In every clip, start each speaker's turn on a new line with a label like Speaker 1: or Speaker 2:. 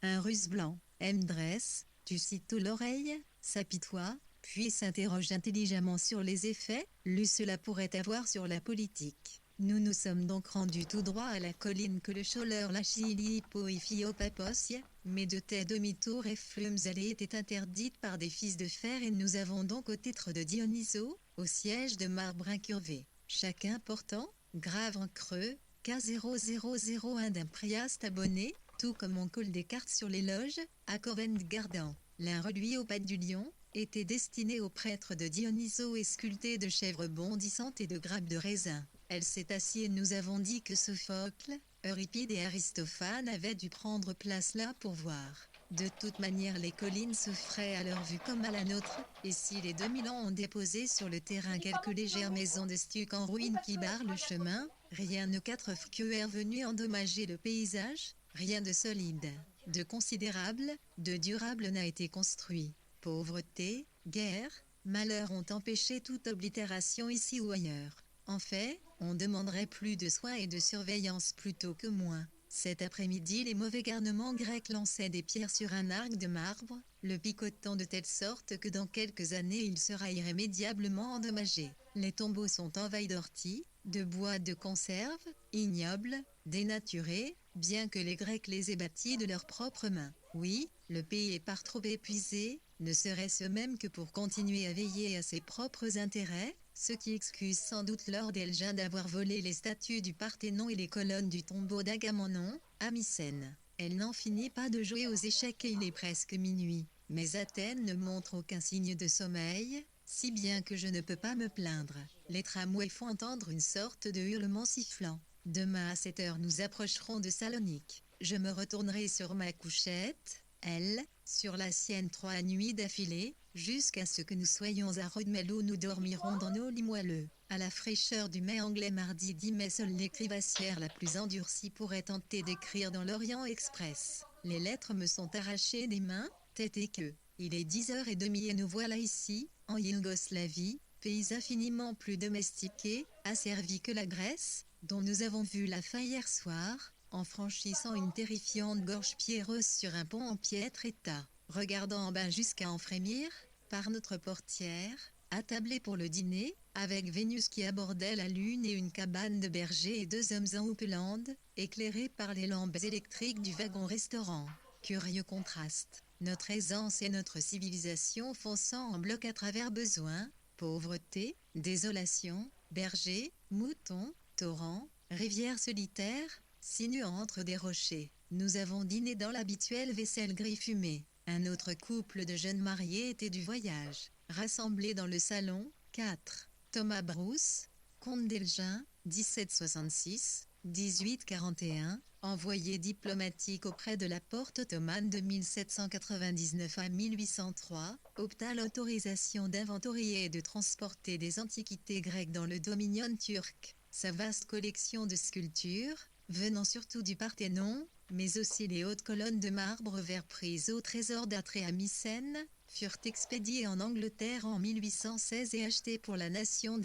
Speaker 1: Un Russe blanc, M. dresse, tu cites l'oreille, s'apitoie, puis s'interroge intelligemment sur les effets, cela pourrait avoir sur la politique. Nous nous sommes donc rendus tout droit à la colline que le choleur Lachilipoiphiopaposia, mais de tes demi-tours et flumes allées étaient interdites par des fils de fer et nous avons donc au titre de Dionyso, au siège de marbre incurvé, chacun portant, grave en creux, K0001 d'un priaste abonné, tout comme on colle des cartes sur les loges, à Covent Garden. L'un reluit aux pattes du lion, était destiné au prêtre de Dionyso et sculpté de chèvres bondissantes et de grappes de raisin. Elle s'est assise et nous avons dit que Sophocle, Euripide et Aristophane avaient dû prendre place là pour voir. De toute manière les collines s'offraient à leur vue comme à la nôtre, et si les 2000 ans ont déposé sur le terrain quelques légères maisons de stuc en ruine qui barrent le chemin, rien ne quatre est venu endommager le paysage, rien de solide, de considérable, de durable n'a été construit. Pauvreté, guerre, malheur ont empêché toute oblitération ici ou ailleurs. En fait, on demanderait plus de soins et de surveillance plutôt que moins. Cet après-midi, les mauvais garnements grecs lançaient des pierres sur un arc de marbre, le picotant de telle sorte que dans quelques années il sera irrémédiablement endommagé. Les tombeaux sont envahis d'orties, de bois de conserve, ignobles, dénaturés, bien que les Grecs les aient bâtis de leurs propres mains. Oui, le pays est par trop épuisé, ne serait-ce même que pour continuer à veiller à ses propres intérêts, ce qui excuse sans doute Lord Elgin d'avoir volé les statues du Parthénon et les colonnes du tombeau d'Agamemnon, à Mycène. Elle n'en finit pas de jouer aux échecs et il est presque minuit. Mais Athènes ne montre aucun signe de sommeil, si bien que je ne peux pas me plaindre. Les tramways font entendre une sorte de hurlement sifflant. Demain à 7 heures nous approcherons de Salonique. Je me retournerai sur ma couchette, elle, sur la sienne 3 nuits d'affilée, jusqu'à ce que nous soyons à Rodmel où nous dormirons dans nos lits moelleux. À la fraîcheur du mai anglais mardi 10 mai seule l'écrivassière la plus endurcie pourrait tenter d'écrire dans l'Orient Express. Les lettres me sont arrachées des mains, tête et queue. Il est 10h30 et nous voilà ici, en Yougoslavie, pays infiniment plus domestiqué, asservi que la Grèce, dont nous avons vu la fin hier soir, en franchissant une terrifiante gorge pierreuse sur un pont en piètre état, regardant en bas jusqu'à en frémir, par notre portière, attablée pour le dîner, avec Vénus qui abordait la lune et une cabane de berger et 2 hommes en houppelande, éclairés par les lampes électriques du wagon-restaurant. Curieux contraste, notre aisance et notre civilisation fonçant en bloc à travers besoin, pauvreté, désolation, berger, moutons, torrents, rivières solitaires, sinuant entre des rochers. Nous avons dîné dans l'habituelle vaisselle gris fumé. Un autre couple de jeunes mariés était du voyage. Rassemblés dans le salon, 4. Thomas Bruce, comte d'Elgin, 1766-1841, envoyé diplomatique auprès de la porte ottomane de 1799 à 1803, obtint l'autorisation d'inventorier et de transporter des antiquités grecques dans le dominion turc. Sa vaste collection de sculptures, venant surtout du Parthénon, mais aussi les hautes colonnes de marbre vert prises au trésor d'Atrée à Mycène, furent expédiées en Angleterre en 1816 et achetées pour la nation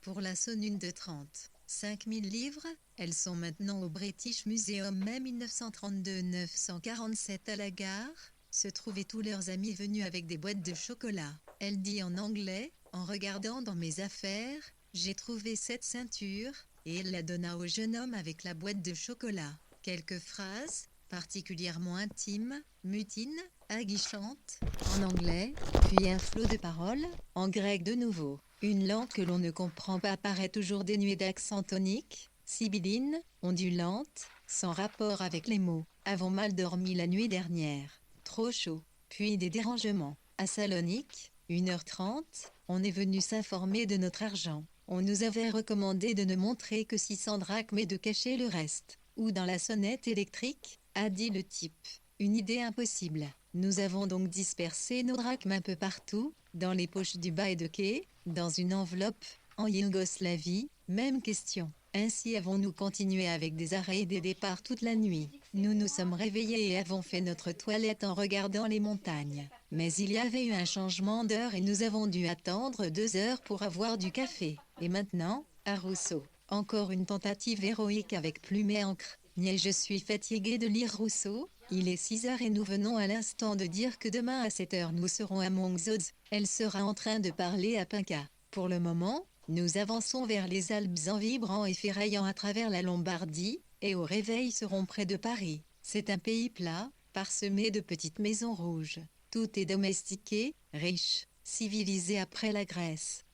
Speaker 1: pour la somme de 35 000 livres. Elles sont maintenant au British Museum. Mai 1932-947 à la gare, se trouvaient tous leurs amis venus avec des boîtes de chocolat. Elle dit en anglais, en regardant dans mes affaires, j'ai trouvé cette ceinture, et elle la donna au jeune homme avec la boîte de chocolat. Quelques phrases, particulièrement intimes, mutines, aguichantes, en anglais, puis un flot de paroles, en grec de nouveau. Une langue que l'on ne comprend pas paraît toujours dénuée d'accent tonique, sibylline, ondulante, sans rapport avec les mots. Avons mal dormi la nuit dernière. Trop chaud. Puis des dérangements. À Salonique, 1h30, on est venu s'informer de notre argent. On nous avait recommandé de ne montrer que 600 drachmes et de cacher le reste. Ou dans la sonnette électrique, a dit le type. Une idée impossible. Nous avons donc dispersé nos drachmes un peu partout, dans les poches du bas et de quai, dans une enveloppe, en Yougoslavie, même question. Ainsi avons-nous continué avec des arrêts et des départs toute la nuit. Nous nous sommes réveillés et avons fait notre toilette en regardant les montagnes. Mais il y avait eu un changement d'heure et nous avons dû attendre 2 heures pour avoir du café. Et maintenant, à Rousseau. Encore une tentative héroïque avec plume et encre. Je suis fatigué de lire Rousseau, Il est 6 heures et nous venons à l'instant de dire que demain à 7 heures nous serons à Monxoz. Elle sera en train de parler à Pinca. Pour le moment, nous avançons vers les Alpes en vibrant et ferraillant à travers la Lombardie, et au réveil serons près de Paris. C'est un pays plat, parsemé de petites maisons rouges. Tout est domestiqué, riche, civilisé après la Grèce.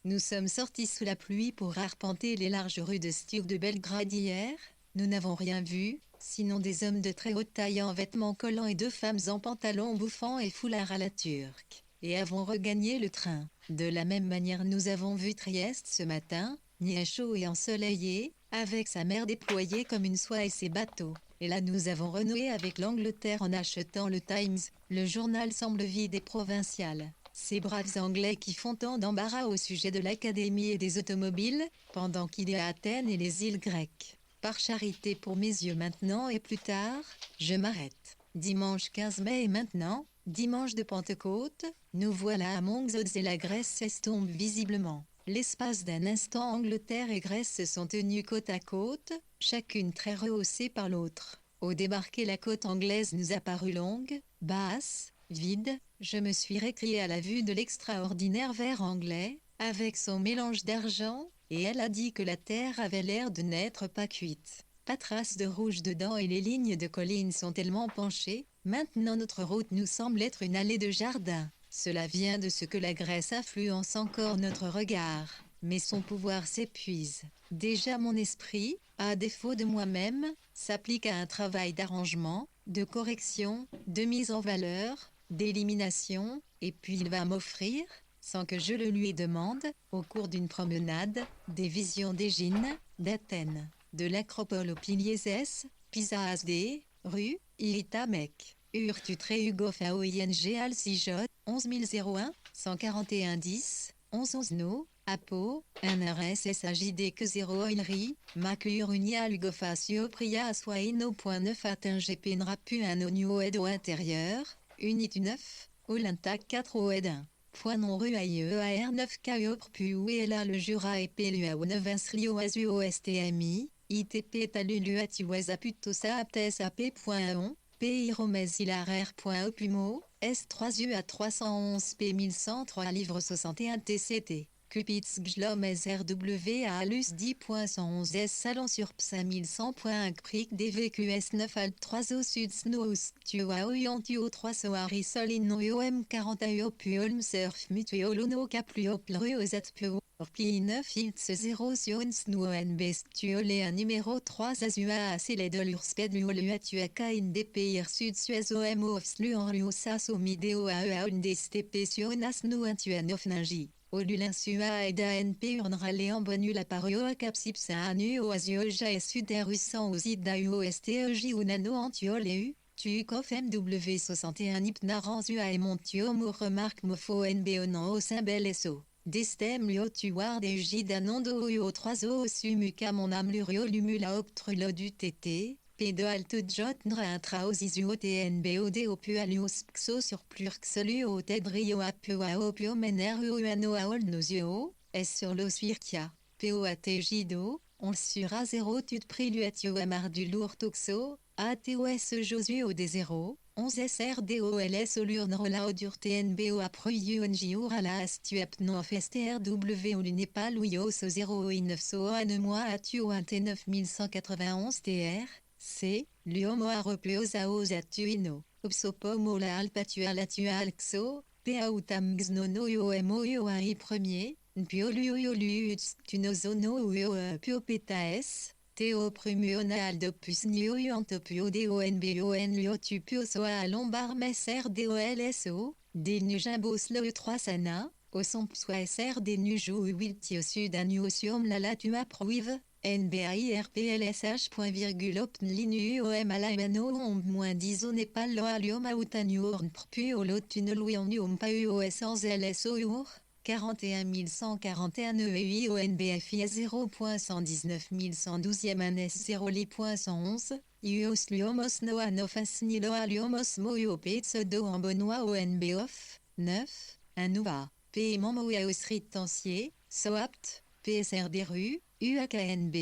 Speaker 1: Nous sommes sortis sous la pluie pour arpenter les larges rues de Stug de Belgrade hier. Nous n'avons rien vu, sinon des hommes de très haute taille en vêtements collants et deux femmes en pantalons bouffants et foulards à la turque. Et avons regagné le train. De la même manière nous avons vu Trieste ce matin, niais chaud et ensoleillé, avec sa mer déployée comme une soie et ses bateaux. Et là nous avons renoué avec l'Angleterre en achetant le Times. Le journal semble vide et provincial. Ces braves Anglais qui font tant d'embarras au sujet de l'Académie et des automobiles, pendant qu'il est à Athènes et les îles grecques. Par charité pour mes yeux maintenant et plus tard, je m'arrête. Dimanche 15 mai et maintenant, dimanche de Pentecôte, nous voilà à Monxoz et la Grèce s'estompe visiblement. L'espace d'un instant Angleterre et Grèce se sont tenus côte à côte, chacune très rehaussée par l'autre. Au débarquer la côte anglaise nous a paru longue, basse, vide. Je me suis récriée à la vue de l'extraordinaire vert anglais, avec son mélange d'argent, et elle a dit que la terre avait l'air de n'être pas cuite. Pas trace de rouge dedans et les lignes de collines sont tellement penchées. Maintenant notre route nous semble être une allée de jardin. Cela vient de ce que la Grèce influence encore notre regard, mais son pouvoir s'épuise. Déjà mon esprit, à défaut de moi-même, s'applique à un travail d'arrangement, de correction, de mise en valeur, d'élimination, et puis il va m'offrir, sans que je le lui demande, au cours d'une promenade, des visions d'Égine, d'Athènes, de l'Acropole aux piliers S, Pisa ASD, rue, Irita Mec, Urtutre Hugo Faoing Alcijot, 11001, 141 10, 11 No, Apo, NRSSAJD que 0 Oilri, Maclure Unia Lugofacio Pria Aswaino.9 Atteint GP Nrapu un Onio Edo intérieur, Unité 9, Olinta 4 Oed 1. Point non rue AIEAR 9 KO Pu Uela le Jura et PLUA 9 Insrio Azuo STMI, ITP Taluluatuaza Putosa Aptes AP.on, PI Romesilarer.opumo, S3U à 311 P 1103 livre 61 TCT. Cupitz Glom SRW à Alus 10.111 S Salon sur PSA 1100.1 Cric DVQS 9 Alt 3 au Sud Snous Tua Oyantuo 3 Soari Solin OM 40 AO Puolm Surf Mutuo Luno Capluo Plru Ozat Puo Orpli 9 Ilts 0 Sion Snoen Bestuolé un numéro 3 Azua Acele de l'Ursped Luoluatua Kain DPIR Sud Suez OM Ofslu en Luosas au Mideo AEA Undestp Sionas Nuantuan Ofningi. Olulin sua eda np urnrale en bonul appario a capsipsa anu oasioja et suderussan aux idauo stej ou nano antioleu, tucof mw 61 ipnaranzua et montio mo remarque mofo nbonan au symbel so. Destem lio tuar de gidanondo o 3 o sumuka mon âme lurio lumula optrulo du tt. P2 alt jot nra intraosizuo tnbod opualios pxo sur plurxolu au tedrio apua opio meneruano aol nosio, s sur l'osvirkia, poatgido, on sur a 0 tut priluatio amar du lourd toxo, atos josu au d0, 11 srdols olurnrola dur tnbo apruyunjiur à la astuapno strw ou l'unepal ouios 0 i 9 so anemoi atuo 9191 tr. C. L'homo aropeosaos atuino, obsopomo la alpatua latua alxo, peautam xnono iomo ioai premier, npioluioluts tunozono uio piopetaes, teo prumuona aldopus nio antopio donbon liotupio soa lombar messer dolso, des nujimbos lo 3 sana, au son soit sr des nuju wiltio sudanuosium la latua proive. NBAIRPLSH.opnlinu alaimano -10 au Népal loalium autaniurn prpuolo tunoluionium pauos sans LSOUR 41 141 EUI au NBFI 0.119112 ANS 0 li.111 Ios liomos noanofas ni loaliomos moiopetsodo en bonois au NBOF 9 Anoua paiement moaos ritancier SOAPT PSR des rues UAKNB,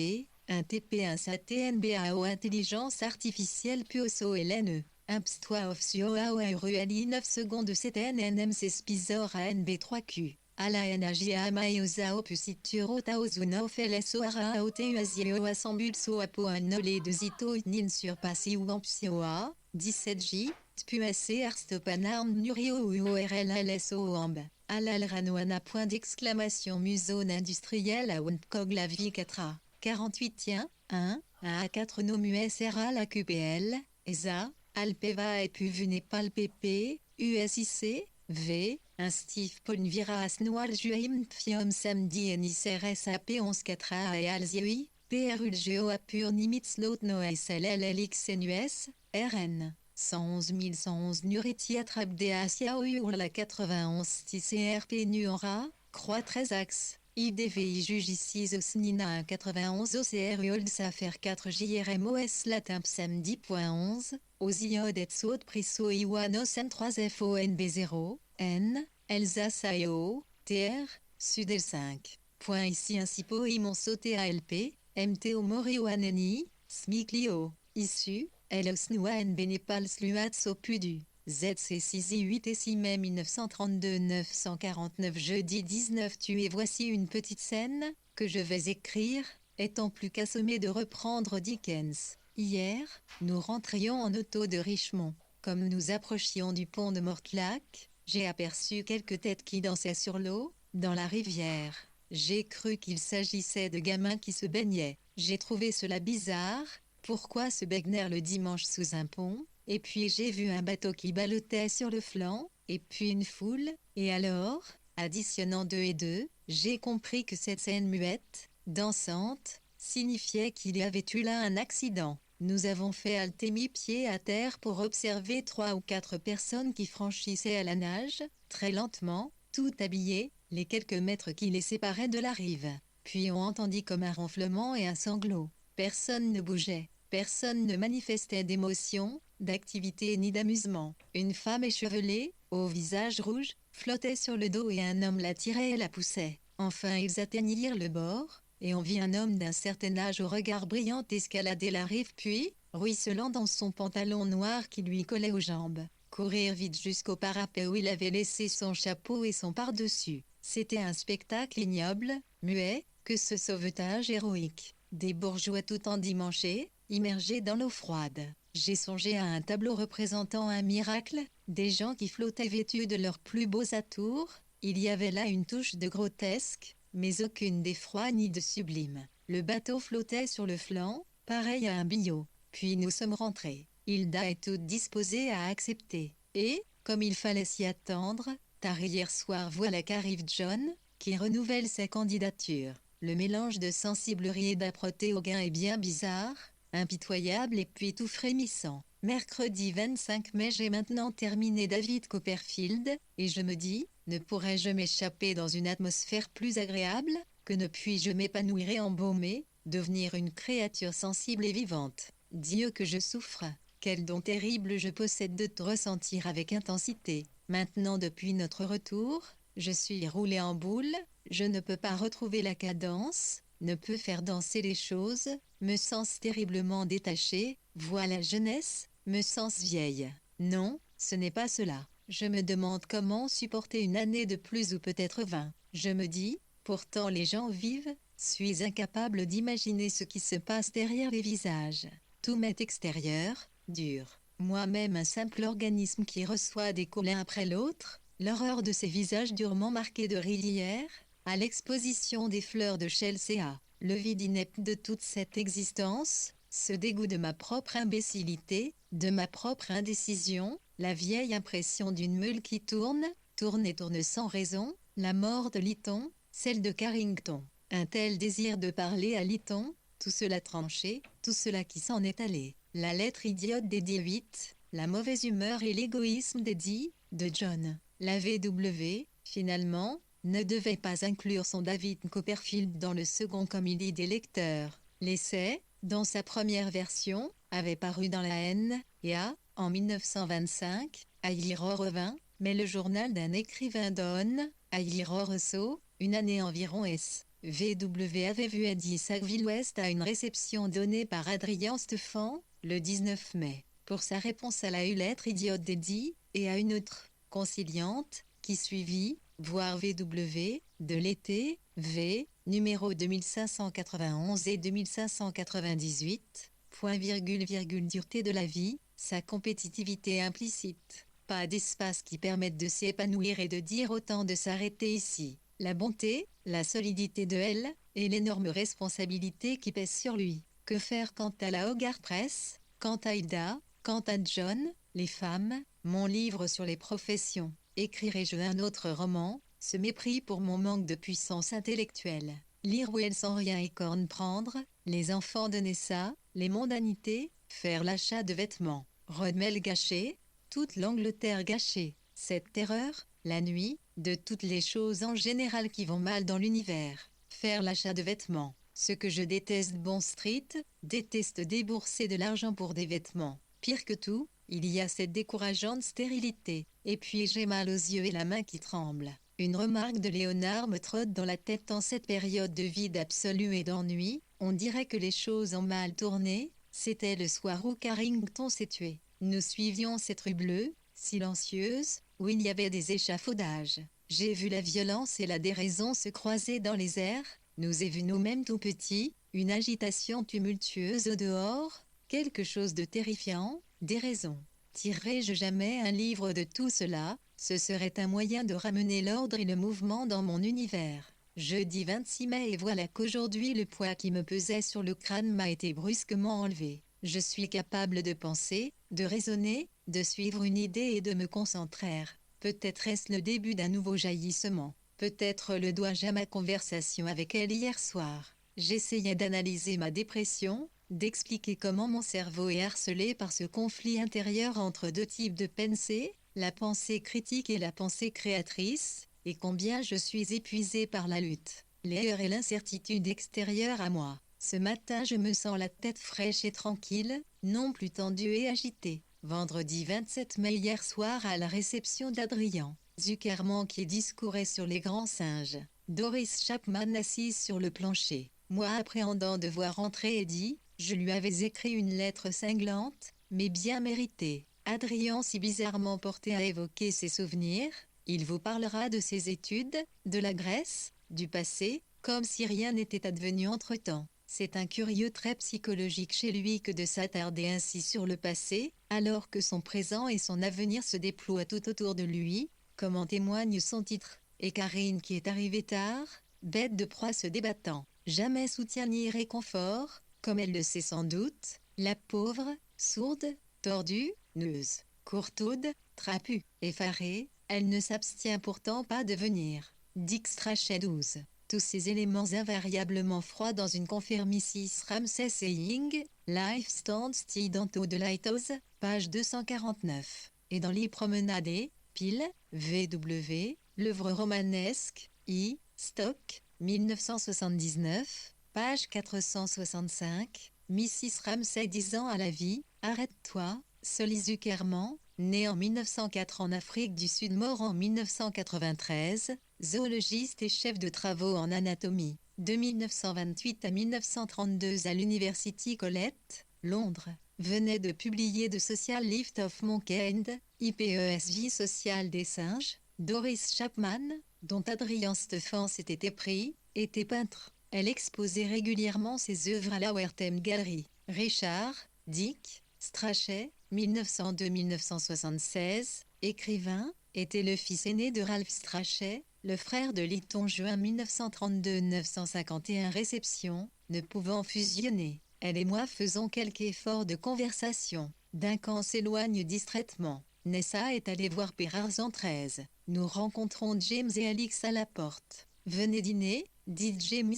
Speaker 1: un TP, un SATNBAO, intelligence artificielle PUOSO LNE. Impstoi of Suoao Ruali 9 secondes CTNNMC Spisor ANB3Q. Ala NAGA Maiosa Opusituro Taozuna Ofeleso Ara Oteuazio Assembulso Apo Anole de Zito Nin Surpassi ou Ampsioa, 17J, Tpuac Arstopanarm Nurio ou ORLLSO Amb. Alalranoana point d'exclamation Musone industrielle à Wundkog la vie 4A. 48 1, A4 Nomu SRA la QPL, ESA. Alpeva et Puvu Népal PP, USIC, V, un Steve Ponvira Asnoal Juaim Pfiom Samedi NICR SAP 114A et Alzioi, PRULGEO Apur Nimitz Lotno SLLLX NUS, RN, 111 Nuriti Atrap DA la 91 TCRP Nuora, Croix 13 Axes. IDVI juge ici Osnina 91 OCR Olds affaire 4 JRMOS Latimp samedi.11 Oziod et Saud Priso Iwanos N3FONB0 N Elsace AEO TR Sud L5 Point ici ainsi Poimon sauté ALP MTO Morio Aneni Smiclio Issu Elosnua NB Népal Sluat Sopudu ZC6I8 et 6 mai 1932 949 jeudi 19 tu et voici une petite scène, que je vais écrire, étant plus qu'assommé de reprendre Dickens. Hier, nous rentrions en auto de Richmond. Comme nous approchions du pont de Mortlack, j'ai aperçu quelques têtes qui dansaient sur l'eau, dans la rivière. J'ai cru qu'il s'agissait de gamins qui se baignaient. J'ai trouvé cela bizarre, pourquoi se baigner le dimanche sous un pont ? Et puis j'ai vu un bateau qui ballottait sur le flanc, et puis une foule, et alors, additionnant 2 et 2, j'ai compris que cette scène muette, dansante, signifiait qu'il y avait eu là un accident. Nous avons fait halter mi-pied à terre pour observer 3 ou 4 personnes qui franchissaient à la nage, très lentement, tout habillées, les quelques mètres qui les séparaient de la rive. Puis on entendit comme un ronflement et un sanglot. Personne ne bougeait, personne ne manifestait d'émotion, d'activité ni d'amusement. Une femme échevelée, au visage rouge, flottait sur le dos et un homme la tirait et la poussait. Enfin ils atteignirent le bord, et on vit un homme d'un certain âge au regard brillant escalader la rive puis, ruisselant dans son pantalon noir qui lui collait aux jambes, courir vite jusqu'au parapet où il avait laissé son chapeau et son pardessus. C'était un spectacle ignoble, muet, que ce sauvetage héroïque. Des bourgeois tout endimanchés, immergés dans l'eau froide. J'ai songé à un tableau représentant un miracle, des gens qui flottaient vêtus de leurs plus beaux atours. Il y avait là une touche de grotesque, mais aucune d'effroi ni de sublime. Le bateau flottait sur le flanc, pareil à un billot. Puis nous sommes rentrés. Hilda est toute disposée à accepter. Et, comme il fallait s'y attendre, tard hier soir voilà qu'arrive John, qui renouvelle sa candidature. Le mélange de sensiblerie et d'âpreté au gain est bien bizarre, impitoyable et puis tout frémissant. Mercredi 25 mai j'ai maintenant terminé David Copperfield, et je me dis, ne pourrais-je m'échapper dans une atmosphère plus agréable, que ne puis-je m'épanouir embaumé, devenir une créature sensible et vivante. Dieu que je souffre, quel don terrible je possède de te ressentir avec intensité. Maintenant depuis notre retour, je suis roulé en boule, je ne peux pas retrouver la cadence, ne peux faire danser les choses, me sens terriblement détaché, vois la jeunesse, me sens vieille. Non, ce n'est pas cela. Je me demande comment supporter une année de plus ou peut-être 20. Je me dis, pourtant les gens vivent, suis incapable d'imaginer ce qui se passe derrière les visages. Tout m'est extérieur, dur. Moi-même un simple organisme qui reçoit des coups l'un après l'autre, l'horreur de ces visages durement marqués de rivière, à l'exposition des fleurs de Chelsea, le vide inepte de toute cette existence, ce dégoût de ma propre imbécilité, de ma propre indécision, la vieille impression d'une meule qui tourne, tourne et tourne sans raison, la mort de Lytton, celle de Carrington, un tel désir de parler à Lytton, tout cela tranché, tout cela qui s'en est allé, la lettre idiote d'Eddie 8, la mauvaise humeur et l'égoïsme d'Eddie, de John, la VW, finalement, ne devait pas inclure son David Copperfield dans le second comme il dit des lecteurs. L'essai, dans sa première version, avait paru dans la N.A. en 1925, à mais le journal d'un écrivain donne, à Rousseau, une année environ VW avait vu Eddie Sackville-West à une réception donnée par Adrien Stephan, le 19 mai, pour sa réponse à la lettre idiote d'Eddie, et à une autre, conciliante, qui suivit, voir VW, de l'été, V, numéro 2591 et 2598, dureté de la vie, sa compétitivité implicite. Pas d'espace qui permette de s'épanouir et de dire autant de s'arrêter ici. La bonté, la solidité de elle, et l'énorme responsabilité qui pèse sur lui. Que faire quant à la Hogarth Press, quant à Ida, quant à John, les femmes, mon livre sur les professions. Écrirai-je un autre roman, ce mépris pour mon manque de puissance intellectuelle. Lire Will sans rien et corne prendre, les enfants de Nessa, les mondanités, faire l'achat de vêtements. Rodmel gâché, toute l'Angleterre gâchée. Cette terreur, la nuit, de toutes les choses en général qui vont mal dans l'univers. Faire l'achat de vêtements. Ce que je déteste Bond Street, déteste débourser de l'argent pour des vêtements. Pire que tout, il y a cette décourageante stérilité. Et puis j'ai mal aux yeux et la main qui tremble. Une remarque de Léonard me trotte dans la tête en cette période de vide absolu et d'ennui. On dirait que les choses ont mal tourné. C'était le soir où Carrington s'est tué. Nous suivions cette rue bleue, silencieuse, où il y avait des échafaudages. J'ai vu la violence et la déraison se croiser dans les airs. Nous ai vu nous-mêmes tout petits, une agitation tumultueuse au dehors, quelque chose de terrifiant, déraison. Tirerai-je jamais un livre de tout cela? Ce serait un moyen de ramener l'ordre et le mouvement dans mon univers. Jeudi 26 mai et voilà qu'aujourd'hui le poids qui me pesait sur le crâne m'a été brusquement enlevé. Je suis capable de penser, de raisonner, de suivre une idée et de me concentrer. Peut-être est-ce le début d'un nouveau jaillissement. Peut-être le dois-je à ma conversation avec elle hier soir. J'essayais d'analyser ma dépression, d'expliquer comment mon cerveau est harcelé par ce conflit intérieur entre deux types de pensée, la pensée critique et la pensée créatrice, et combien je suis épuisé par la lutte, l'erreur et l'incertitude extérieure à moi. Ce matin je me sens la tête fraîche et tranquille, non plus tendue et agitée. Vendredi 27 mai hier soir à la réception d'Adrien Zuckerman qui discourait sur les grands singes. Doris Chapman assise sur le plancher. Moi appréhendant de voir entrer Eddie, je lui avais écrit une lettre cinglante, mais bien méritée. Adrien si bizarrement porté à évoquer ses souvenirs, il vous parlera de ses études, de la Grèce, du passé, comme si rien n'était advenu entre-temps. C'est un curieux trait psychologique chez lui que de s'attarder ainsi sur le passé, alors que son présent et son avenir se déploient tout autour de lui, comme en témoigne son titre. Et Karine qui est arrivée tard, bête de proie se débattant, jamais soutien ni réconfort, comme elle le sait sans doute, la pauvre, sourde, tordue, neuse, courtaude, trapue, effarée, elle ne s'abstient pourtant pas de venir. Dick Strachey 12. Tous ces éléments invariablement froids dans une confirmicis Ramsay Saying, Life Stands Still de Lighthouse, page 249. Et dans les promenades, Pile, VW, l'œuvre romanesque, I, Stock, 1979, page 465, Mrs. Ramsay 10 ans à la vie, arrête-toi, Solly Zuckerman, né en 1904 en Afrique du Sud, mort en 1993, zoologiste et chef de travaux en anatomie, de 1928 à 1932 à l'University College, Londres, venait de publier The Social Life of Mankind, IPES Vie sociale des singes. Doris Chapman, dont Adrien Stephan s'était épris, était peintre. Elle exposait régulièrement ses œuvres à la Wertham Gallery. Richard, Dick, Strachey, 1902-1976, écrivain, était le fils aîné de Ralph Strachey, le frère de Lytton. Juin 1932-951 réception, ne pouvant fusionner. Elle et moi faisons quelque effort de conversation. Duncan s'éloigne distraitement. Nessa est allée voir Pérarzan 13. Nous rencontrons James et Alix à la porte. Venez dîner, dit James,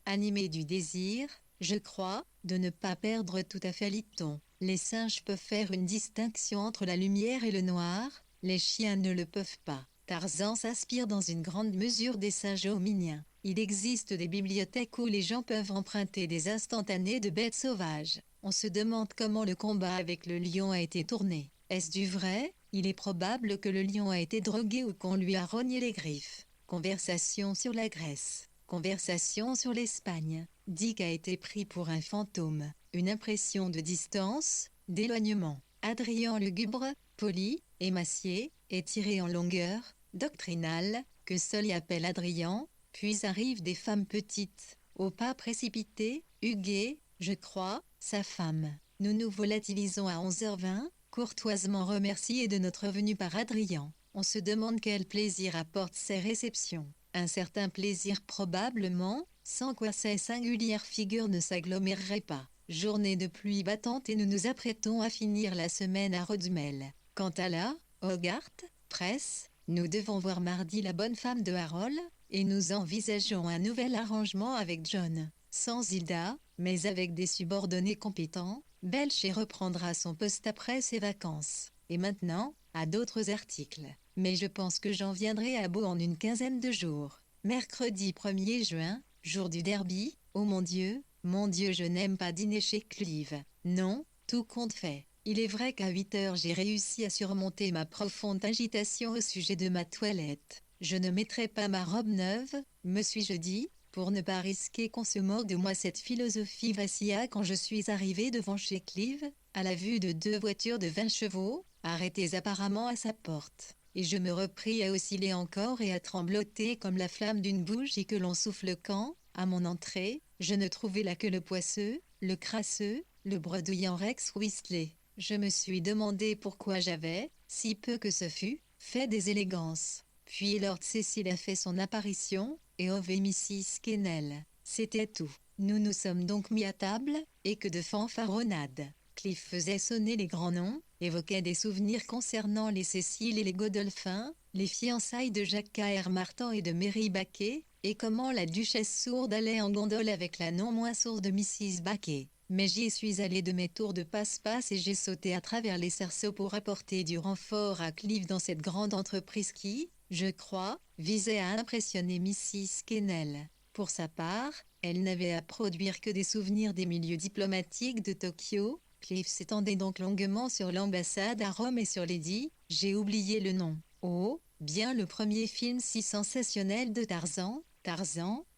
Speaker 1: animé du désir, je crois, de ne pas perdre tout à fait Lytton. Les singes peuvent faire une distinction entre la lumière et le noir, les chiens ne le peuvent pas. Tarzan s'inspire dans une grande mesure des singes hominiens. Il existe des bibliothèques où les gens peuvent emprunter des instantanés de bêtes sauvages. On se demande comment le combat avec le lion a été tourné. Est-ce du vrai? Il est probable que le lion a été drogué ou qu'on lui a rogné les griffes. Conversation sur la Grèce. Conversation sur l'Espagne. Dick a été pris pour un fantôme. Une impression de distance, d'éloignement. Adrien lugubre, poli, émacié, étiré en longueur, doctrinal, que seul y appelle Adrien, puis arrivent des femmes petites, au pas précipité, Huguet, je crois, sa femme. Nous nous volatilisons à 11h20, courtoisement remerciés de notre venue par Adrien. On se demande quel plaisir apportent ces réceptions. Un certain plaisir probablement, sans quoi ces singulières figures ne s'aggloméreraient pas. Journée de pluie battante et nous nous apprêtons à finir la semaine à Rodmel. Quant à la Hogarth, presse, nous devons voir mardi la bonne femme de Harold, et nous envisageons un nouvel arrangement avec John. Sans Hilda, mais avec des subordonnés compétents, Belcher reprendra son poste après ses vacances. Et maintenant, à d'autres articles. Mais je pense que j'en viendrai à bout en une quinzaine de jours. Mercredi 1er juin, jour du derby. Oh mon Dieu, je n'aime pas dîner chez Clive. Non, tout compte fait. Il est vrai qu'à 8h j'ai réussi à surmonter ma profonde agitation au sujet de ma toilette. Je ne mettrai pas ma robe neuve, me suis-je dit, pour ne pas risquer qu'on se moque de moi. Cette philosophie vacilla quand je suis arrivé devant chez Clive, à la vue de 2 voitures de 20 chevaux, arrêtées apparemment à sa porte. Et je me repris à osciller encore et à trembloter comme la flamme d'une bougie que l'on souffle quand, à mon entrée, je ne trouvais là que le poisseux, le crasseux, le bredouillant Rex Weasley. Je me suis demandé pourquoi j'avais, si peu que ce fût, fait des élégances. Puis Lord Cecil a fait son apparition, et Mrs. Kennel. C'était tout. Nous nous sommes donc mis à table, et que de fanfaronnades. Cliff faisait sonner les grands noms, évoquait des souvenirs concernant les Cécile et les Godolphin, les fiançailles de Jacques K.R. Martin et de Mary Baquet, et comment la duchesse sourde allait en gondole avec la non moins sourde Mrs. Baquet. Mais j'y suis allé de mes tours de passe-passe et j'ai sauté à travers les cerceaux pour apporter du renfort à Clive dans cette grande entreprise qui, je crois, visait à impressionner Mrs. Kennel. Pour sa part, elle n'avait à produire que des souvenirs des milieux diplomatiques de Tokyo. Clive s'étendait donc longuement sur l'ambassade à Rome et sur Lady, j'ai oublié le nom. Oh, bien le premier film si sensationnel de Tarzan,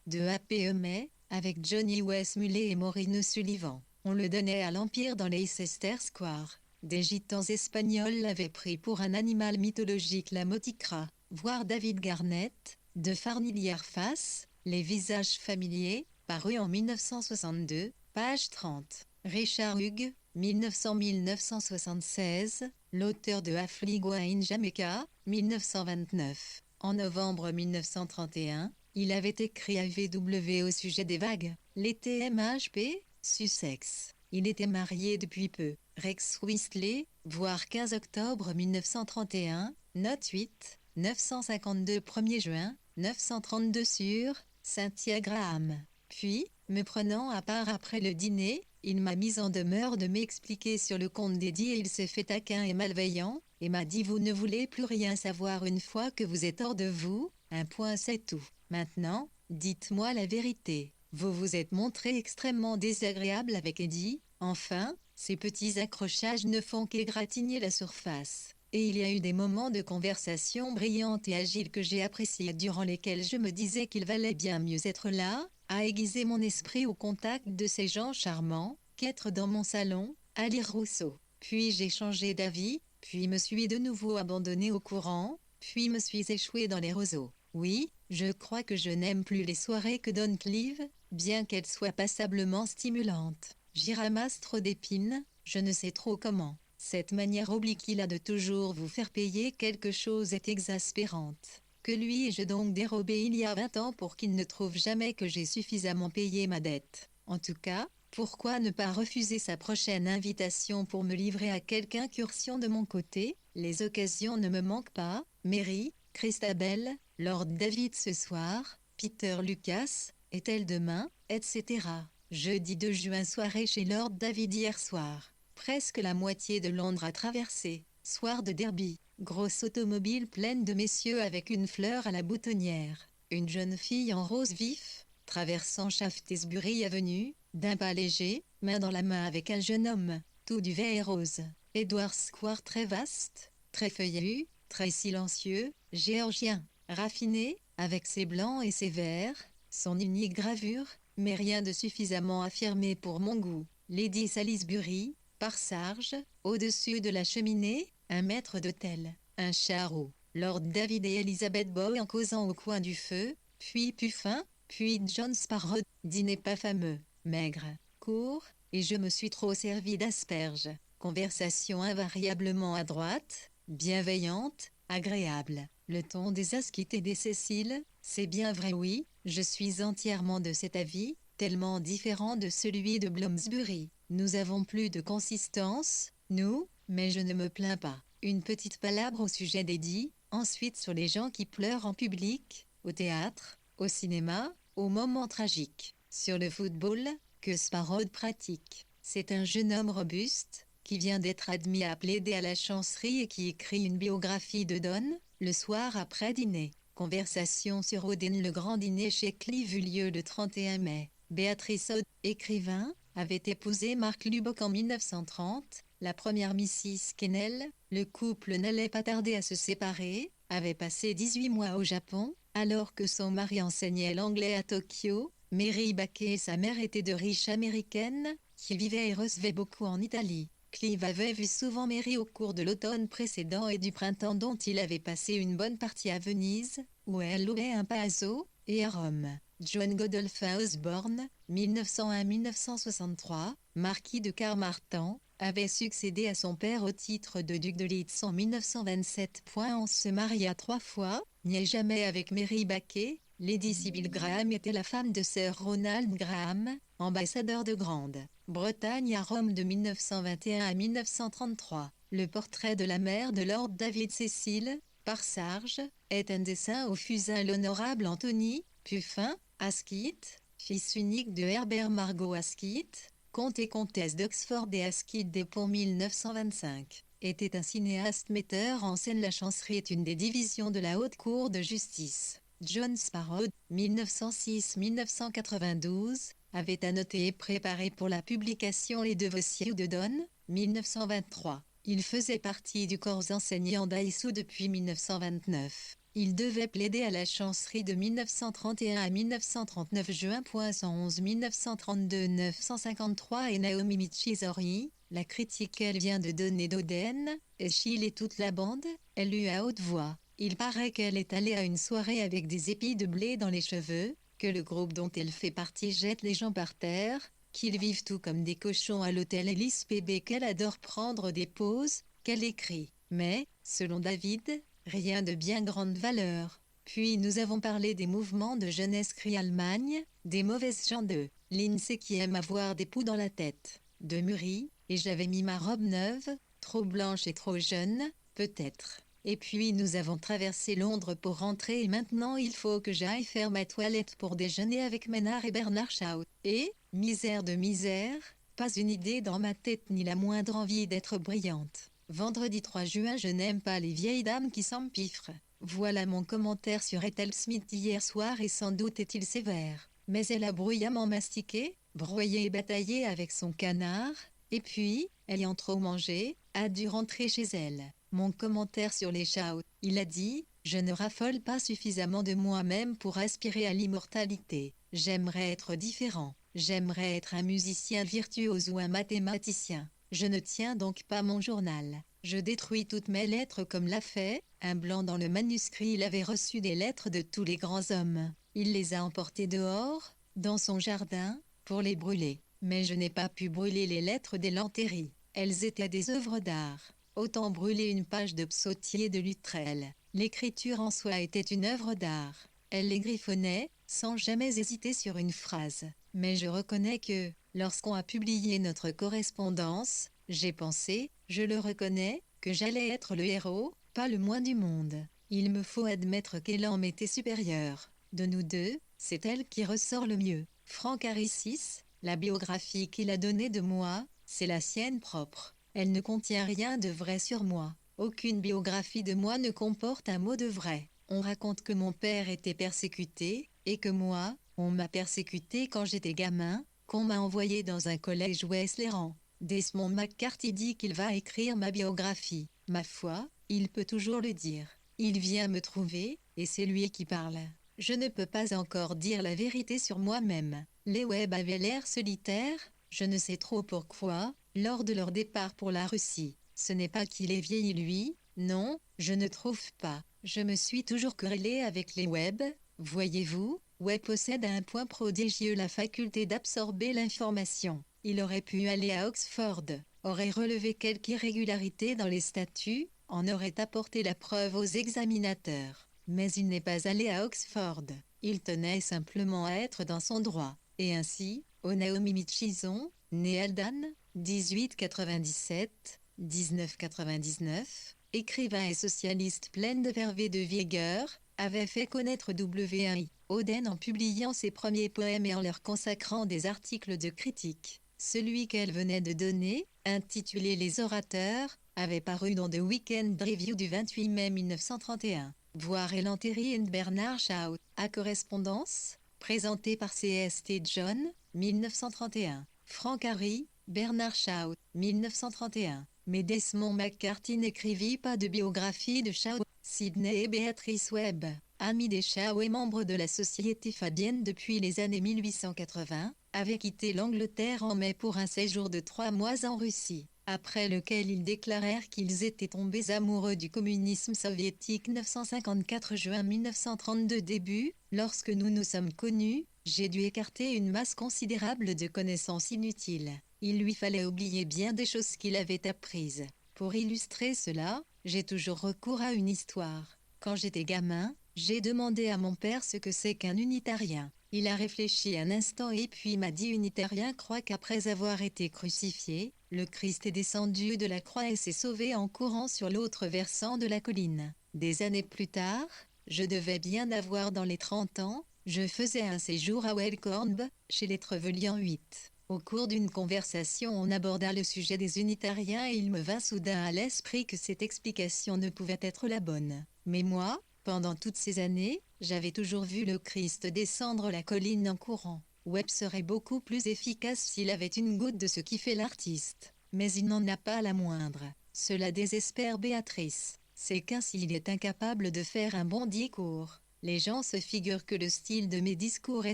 Speaker 1: de A.P.E. May, avec Johnny Weissmuller et Maureen O'Sullivan. On le donnait à l'Empire dans Leicester Square. Des gitans espagnols l'avaient pris pour un animal mythologique, la moticra. Voir David Garnett, de Familiar Face, les visages familiers, paru en 1962, page 30. Richard Hughes, 1900-1976, l'auteur de Affligua in Jamaica, 1929. En novembre 1931, il avait écrit à VW au sujet des vagues. Les TMHP, Sussex. Il était marié depuis peu. Rex Weasley, voir 15 octobre 1931, note 8, 952 1er juin, 932 sur Cynthia Graham. Puis, me prenant à part après le dîner, il m'a mis en demeure de m'expliquer sur le compte d'Eddie et il s'est fait taquin et malveillant, et m'a dit vous ne voulez plus rien savoir une fois que vous êtes hors de vous, un point c'est tout. Maintenant, dites-moi la vérité. Vous vous êtes montré extrêmement désagréable avec Eddie, enfin, ces petits accrochages ne font qu'égratigner la surface. Et il y a eu des moments de conversation brillante et agile que j'ai appréciés durant lesquels je me disais qu'il valait bien mieux être là, à aiguiser mon esprit au contact de ces gens charmants, qu'être dans mon salon, à lire Rousseau. Puis j'ai changé d'avis, puis me suis de nouveau abandonné au courant, puis me suis échoué dans les roseaux. Oui, je crois que je n'aime plus les soirées que donne Clive, bien qu'elles soient passablement stimulantes. J'y ramasse trop d'épines, je ne sais trop comment. Cette manière oblique qu'il a de toujours vous faire payer quelque chose est exaspérante. Que lui ai-je donc dérobé il y a 20 ans pour qu'il ne trouve jamais que j'ai suffisamment payé ma dette? En tout cas, pourquoi ne pas refuser sa prochaine invitation pour me livrer à quelque incursion de mon côté? Les occasions ne me manquent pas. Mary, Christabel, Lord David ce soir, Peter Lucas, est-elle demain, etc. Jeudi 2 juin soirée chez Lord David hier soir. Presque la moitié de Londres à traverser. Soir de derby. Grosse automobile pleine de messieurs avec une fleur à la boutonnière. Une jeune fille en rose vif, traversant Shaftesbury Avenue, d'un pas léger, main dans la main avec un jeune homme, tout duvet et rose. Edward Square très vaste, très feuillu, très silencieux, géorgien, raffiné, avec ses blancs et ses verts, son unique gravure, mais rien de suffisamment affirmé pour mon goût. Lady Salisbury, par Sarge, au-dessus de la cheminée, un maître d'hôtel, un charreau, Lord David et Elizabeth Bow en causant au coin du feu, puis Puffin, puis John Sparrow, dîner pas fameux, maigre, court, et je me suis trop servi d'asperges. Conversation invariablement à droite, bienveillante, agréable. Le ton des Asquith et des Cécile, c'est bien vrai oui, je suis entièrement de cet avis, tellement différent de celui de Bloomsbury. Nous avons plus de consistance, nous, mais je ne me plains pas. Une petite palabre au sujet d'Eddie, ensuite sur les gens qui pleurent en public, au théâtre, au cinéma, aux moments tragiques. Sur le football, que Sparrow pratique. C'est un jeune homme robuste, qui vient d'être admis à plaider à la chancerie et qui écrit une biographie de Donne, le soir après dîner. Conversation sur Odin. Le grand dîner chez Clive eut lieu le 31 mai. Béatrice Odin, écrivain, avait épousé Mark Lubbock en 1930, la première Mrs. Kennel. Le couple n'allait pas tarder à se séparer, avait passé 18 mois au Japon, alors que son mari enseignait l'anglais à Tokyo. Mary Baker et sa mère étaient de riches américaines, qui vivaient et recevaient beaucoup en Italie. Clive avait vu souvent Mary au cours de l'automne précédent et du printemps dont il avait passé une bonne partie à Venise, où elle louait un palazzo, et à Rome. John Godolphin Osborne, 1901-1963, marquis de Carmarthen, avait succédé à son père au titre de duc de Leeds en 1927. On se maria 3 fois, n'est jamais avec Mary Baker. Lady Sybil Graham était la femme de Sir Ronald Graham, ambassadeur de Grande-Bretagne à Rome de 1921 à 1933. Le portrait de la mère de Lord David Cecil, par Sarge, est un dessin au fusain l'honorable Anthony Puffin Asquith, fils unique de Herbert Margot Asquith, comte et comtesse d'Oxford et Asquith des Ponts 1925. Était un cinéaste metteur en scène. La chancerie est une des divisions de la haute cour de justice. John Sparrow, 1906-1992, avait annoté et préparé pour la publication les dossiers de Donne, 1923. Il faisait partie du corps enseignant d'Aïssou depuis 1929. Il devait plaider à la chancerie de 1931 à 1939. Juin 111 1932 953 et Naomi Michizori, la critique qu'elle vient de donner d'Oden, Eschyle et toute la bande, elle lut à haute voix. Il paraît qu'elle est allée à une soirée avec des épis de blé dans les cheveux, que le groupe dont elle fait partie jette les gens par terre, qu'ils vivent tout comme des cochons à l'hôtel Ellis PB, qu'elle adore prendre des pauses, qu'elle écrit. Mais, selon David, rien de bien grande valeur. Puis nous avons parlé des mouvements de jeunesse cri-Allemagne, des mauvaises gens de l'INSEE qui aiment avoir des poux dans la tête, de Muri, et j'avais mis ma robe neuve, trop blanche et trop jeune, peut-être. Et puis nous avons traversé Londres pour rentrer et maintenant il faut que j'aille faire ma toilette pour déjeuner avec Ménard et Bernard Shaw. Et, misère de misère, pas une idée dans ma tête ni la moindre envie d'être brillante. Vendredi 3 juin. Je n'aime pas les vieilles dames qui s'empiffrent. Voilà mon commentaire sur Ethel Smith d'hier soir et sans doute est-il sévère. Mais elle a bruyamment mastiqué, broyé et bataillé avec son canard, et puis, ayant trop mangé, a dû rentrer chez elle. Mon commentaire sur les Shaw, il a dit « Je ne raffole pas suffisamment de moi-même pour aspirer à l'immortalité. J'aimerais être différent. J'aimerais être un musicien virtuose ou un mathématicien. Je ne tiens donc pas mon journal. Je détruis toutes mes lettres comme l'a fait un blanc dans le manuscrit. Il avait reçu des lettres de tous les grands hommes. Il les a emportées dehors, dans son jardin, pour les brûler. Mais je n'ai pas pu brûler les lettres des Lantéry. Elles étaient des œuvres d'art. Autant brûler une page de Psautier de Luttrell. L'écriture en soi était une œuvre d'art. Elle les griffonnait, sans jamais hésiter sur une phrase. Mais je reconnais que, lorsqu'on a publié notre correspondance, j'ai pensé, je le reconnais, que j'allais être le héros, pas le moins du monde. Il me faut admettre qu'elle en m'était supérieure. De nous deux, c'est elle qui ressort le mieux. Frank Harris, la biographie qu'il a donnée de moi, c'est la sienne propre. Elle ne contient rien de vrai sur moi. Aucune biographie de moi ne comporte un mot de vrai. On raconte que mon père était persécuté, et que moi, on m'a persécuté quand j'étais gamin, qu'on m'a envoyé dans un collège Wesleyan. Desmond McCarthy dit qu'il va écrire ma biographie. Ma foi, il peut toujours le dire. Il vient me trouver, et c'est lui qui parle. Je ne peux pas encore dire la vérité sur moi-même. Les Webb avaient l'air solitaires, je ne sais trop pourquoi, lors de leur départ pour la Russie. Ce n'est pas qu'il ait vieilli lui, non, je ne trouve pas. Je me suis toujours querellé avec les Webb, voyez-vous. Webb possède à un point prodigieux la faculté d'absorber l'information. Il aurait pu aller à Oxford, aurait relevé quelque irrégularité dans les statuts, en aurait apporté la preuve aux examinateurs. Mais il n'est pas allé à Oxford. Il tenait simplement à être dans son droit. Et ainsi, Naomi Michison, né Aldan, 1897-1999, écrivain et socialiste pleine de verve et de vigueur, avait fait connaître W.I. Auden en publiant ses premiers poèmes et en leur consacrant des articles de critique. Celui qu'elle venait de donner, intitulé Les Orateurs, avait paru dans The Weekend Review du 28 mai 1931. Voir Ellen Terry et Bernard Shaw, à correspondance, présenté par C.S.T. John, 1931. Frank Harry, Bernard Shaw, 1931. Mais Desmond McCarthy n'écrivit pas de biographie de Shaw. Sidney et Beatrice Webb, amis des Shaw et membres de la Société Fabienne depuis les années 1880, avaient quitté l'Angleterre en mai pour un séjour de 3 mois en Russie, après lequel ils déclarèrent qu'ils étaient tombés amoureux du communisme soviétique. 954 juin 1932 début, lorsque nous nous sommes connus, j'ai dû écarter une masse considérable de connaissances inutiles. Il lui fallait oublier bien des choses qu'il avait apprises. Pour illustrer cela, j'ai toujours recours à une histoire. Quand j'étais gamin, j'ai demandé à mon père ce que c'est qu'un unitarien. Il a réfléchi un instant et puis m'a dit: unitarien croit qu'après avoir été crucifié, le Christ est descendu de la croix et s'est sauvé en courant sur l'autre versant de la colline. Des années plus tard, je devais bien avoir dans les 30 ans, je faisais un séjour à Welcornbe, chez les Trevelyan 8. Au cours d'une conversation, on aborda le sujet des unitariens et il me vint soudain à l'esprit que cette explication ne pouvait être la bonne. Mais moi, pendant toutes ces années, j'avais toujours vu le Christ descendre la colline en courant. Webb serait beaucoup plus efficace s'il avait une goutte de ce qui fait l'artiste. Mais il n'en a pas la moindre. Cela désespère Béatrice. C'est qu'ainsi il est incapable de faire un bon discours. Les gens se figurent que le style de mes discours est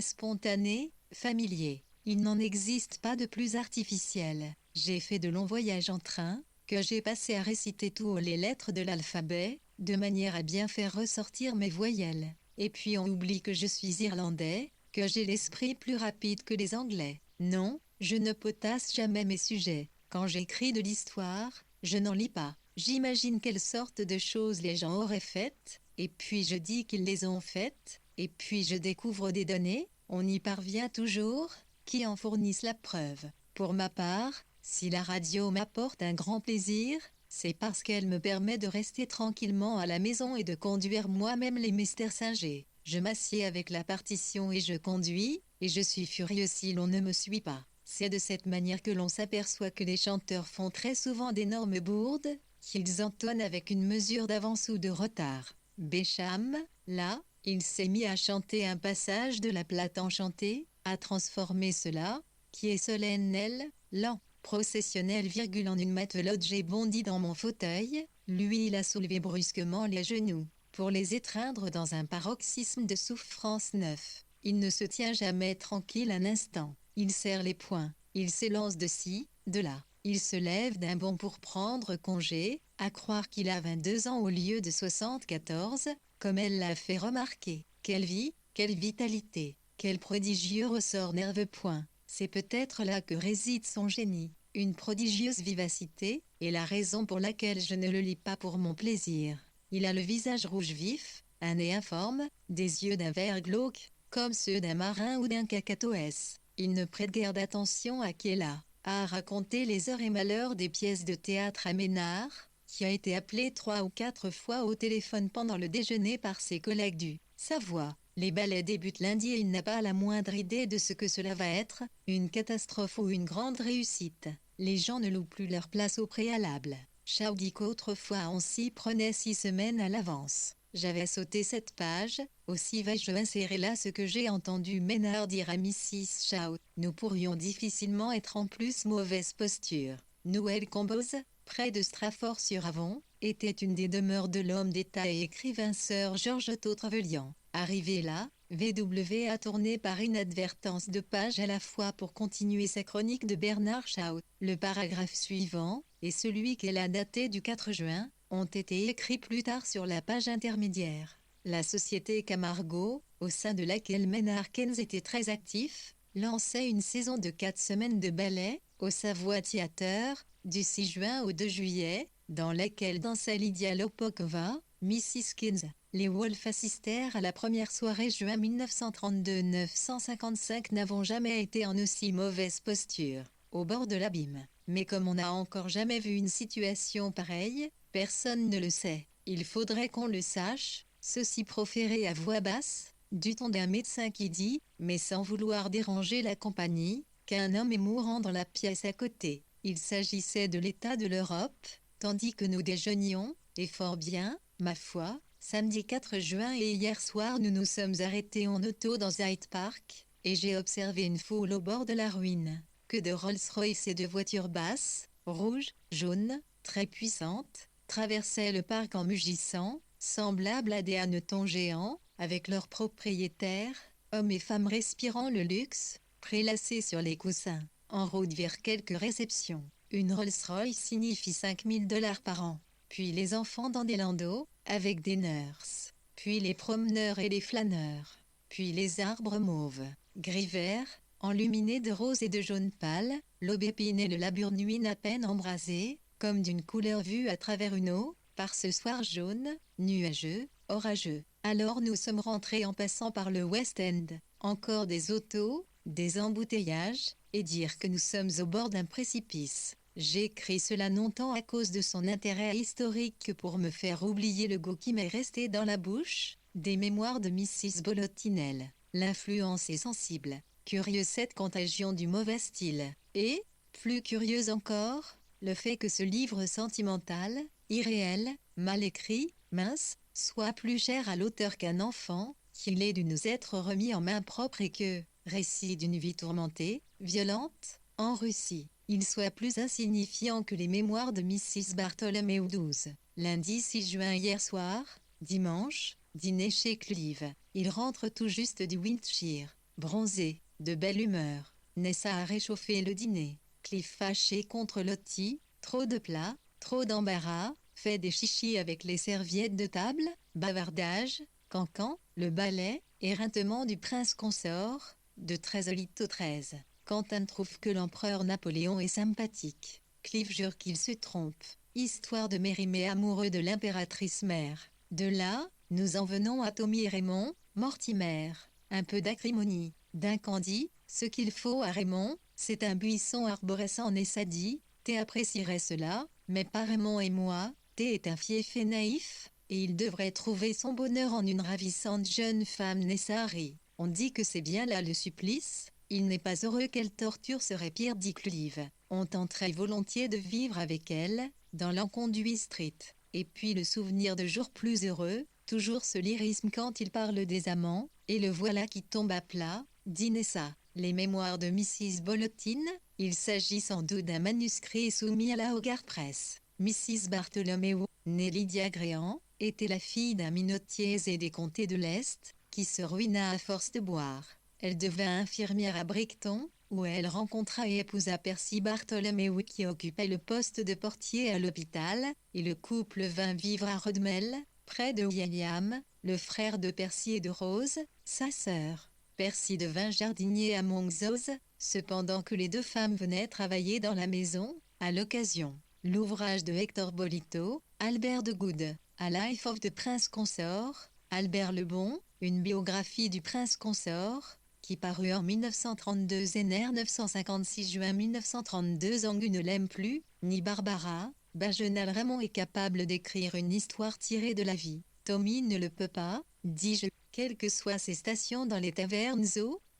Speaker 1: spontané, familier. Il n'en existe pas de plus artificiel. J'ai fait de longs voyages en train, que j'ai passé à réciter tout haut les lettres de l'alphabet, de manière à bien faire ressortir mes voyelles. Et puis on oublie que je suis irlandais, que j'ai l'esprit plus rapide que les Anglais. Non, je ne potasse jamais mes sujets. Quand j'écris de l'histoire, je n'en lis pas. J'imagine quelle sorte de choses les gens auraient faites, et puis je dis qu'ils les ont faites, et puis je découvre des données, on y parvient toujours, qui en fournissent la preuve. Pour ma part, si la radio m'apporte un grand plaisir, c'est parce qu'elle me permet de rester tranquillement à la maison et de conduire moi-même les mystères singés. Je m'assieds avec la partition et je conduis, et je suis furieux si l'on ne me suit pas. C'est de cette manière que l'on s'aperçoit que les chanteurs font très souvent d'énormes bourdes, qu'ils entonnent avec une mesure d'avance ou de retard. Bécham, là, il s'est mis à chanter un passage de la Plate enchantée, à transformer cela, qui est solennel, lent, processionnel, en une matelote. J'ai bondi dans mon fauteuil, lui il a soulevé brusquement les genoux, pour les étreindre dans un paroxysme de souffrance neuf. Il ne se tient jamais tranquille un instant, il serre les poings, il s'élance de ci, de là, il se lève d'un bond pour prendre congé, à croire qu'il a 22 ans au lieu de 74, comme elle l'a fait remarquer. Quelle vie, quelle vitalité! Quel prodigieux ressort nerveux point. C'est peut-être là que réside son génie, une prodigieuse vivacité, et la raison pour laquelle je ne le lis pas pour mon plaisir. Il a le visage rouge vif, un nez informe, des yeux d'un vert glauque, comme ceux d'un marin ou d'un cacatoès. Il ne prête guère d'attention à qui est là, à raconter les heures et malheurs des pièces de théâtre à Ménard, qui a été appelé 3 ou 4 fois au téléphone pendant le déjeuner par ses collègues du Savoie. Les ballets débutent lundi et il n'a pas la moindre idée de ce que cela va être, une catastrophe ou une grande réussite. Les gens ne louent plus leur place au préalable. Shaw dit qu'autrefois on s'y prenait 6 semaines à l'avance. J'avais sauté cette page, aussi vais-je insérer là ce que j'ai entendu Ménard dire à Mrs. Shaw. Nous pourrions difficilement être en plus mauvaise posture. Noël Combos, près de Strafford-sur-Avon, était une des demeures de l'homme d'État et écrivain Sir George Otto Trevelyan. Arrivé là, VW a tourné par inadvertance 2 pages à la fois pour continuer sa chronique de Bernard Shaw. Le paragraphe suivant, et celui qu'elle a daté du 4 juin, ont été écrits plus tard sur la page intermédiaire. La société Camargo, au sein de laquelle Maynard Keynes était très actif, lançait une saison de 4 semaines de ballet, au Savoy Theatre, du 6 juin au 2 juillet, dans laquelle dansait Lydia Lopokova, Mrs. Keynes. Les Wolf assistèrent à la première soirée juin 1932. 955 n'avons jamais été en aussi mauvaise posture, au bord de l'abîme. Mais comme on n'a encore jamais vu une situation pareille, personne ne le sait. Il faudrait qu'on le sache, ceci proféré à voix basse, du ton d'un médecin qui dit, mais sans vouloir déranger la compagnie, qu'un homme est mourant dans la pièce à côté. Il s'agissait de l'état de l'Europe, tandis que nous déjeunions, et fort bien, ma foi, samedi 4 juin et hier soir nous nous sommes arrêtés en auto dans Hyde Park, et j'ai observé une foule au bord de la ruine. Que de Rolls-Royce et de voitures basses, rouges, jaunes, très puissantes, traversaient le parc en mugissant, semblables à des hannetons géants, avec leurs propriétaires, hommes et femmes respirant le luxe, prélassés sur les coussins, en route vers quelque réception. Une Rolls-Royce signifie $5000 par an. Puis les enfants dans des landaux, avec des nurses. Puis les promeneurs et les flâneurs. Puis les arbres mauves, gris vert, enluminés de rose et de jaune pâle, l'aubépine et le laburnuine à peine embrasés, comme d'une couleur vue à travers une eau, par ce soir jaune, nuageux, orageux. Alors nous sommes rentrés en passant par le West End. Encore des autos, des embouteillages, et dire que nous sommes au bord d'un précipice. J'écris cela non tant à cause de son intérêt historique que pour me faire oublier le goût qui m'est resté dans la bouche, des mémoires de Mrs. Bolotinelle. L'influence est sensible. Curieuse cette contagion du mauvais style. Et, plus curieuse encore, le fait que ce livre sentimental, irréel, mal écrit, mince, soit plus cher à l'auteur qu'un enfant, qu'il est dû nous être remis en main propre et que, récit d'une vie tourmentée, violente, en Russie, il soit plus insignifiant que les mémoires de Mrs. Bartholomew 12. Lundi 6 juin hier soir, dimanche, dîner chez Clive. Il rentre tout juste du Wiltshire, bronzé, de belle humeur. Nessa a réchauffé le dîner. Clive fâché contre Lottie, trop de plats, trop d'embarras, fait des chichis avec les serviettes de table, bavardage, cancan, le ballet, éreintement du prince consort, de 13 Lito 13. Quentin trouve que l'empereur Napoléon est sympathique. Clive jure qu'il se trompe. Histoire de Mérimée amoureux de l'impératrice mère. De là, nous en venons à Tommy et Raymond, Mortimer. Un peu d'acrimonie, d'un candie, ce qu'il faut à Raymond, c'est un buisson arborescent Nessa dit, Thé apprécierait cela, mais pas Raymond et moi, Thé est un fiefé naïf, et il devrait trouver son bonheur en une ravissante jeune femme Nessa rit. On dit que c'est bien là le supplice. Il n'est pas heureux, quelle torture serait pire, dit Clive. On tenterait volontiers de vivre avec elle, dans l'enconduit street. Et puis le souvenir de jours plus heureux, toujours ce lyrisme quand il parle des amants, et le voilà qui tombe à plat, dit Nessa. Les mémoires de Mrs. Bolotine, il s'agit sans doute d'un manuscrit soumis à la Hogarth Press. Mrs. Bartholomew, née Lydia Gréhan, était la fille d'un minotier et des comtés de l'Est, qui se ruina à force de boire. Elle devint infirmière à Brighton, où elle rencontra et épousa Percy Bartholomew qui occupait le poste de portier à l'hôpital, et le couple vint vivre à Rodmell, près de William, le frère de Percy et de Rose, sa sœur. Percy devint jardinier à Montrose, cependant que les deux femmes venaient travailler dans la maison, à l'occasion. L'ouvrage de Hector Bolito, Albert de Good, A Life of the Prince Consort, Albert le Bon, une biographie du prince consort, qui parut en 1932 Zéner 956 juin 1932 Angu ne l'aime plus, ni Barbara, Bagenal Raymond est capable d'écrire une histoire tirée de la vie. Tommy ne le peut pas, dis-je, quelles que soient ses stations dans les tavernes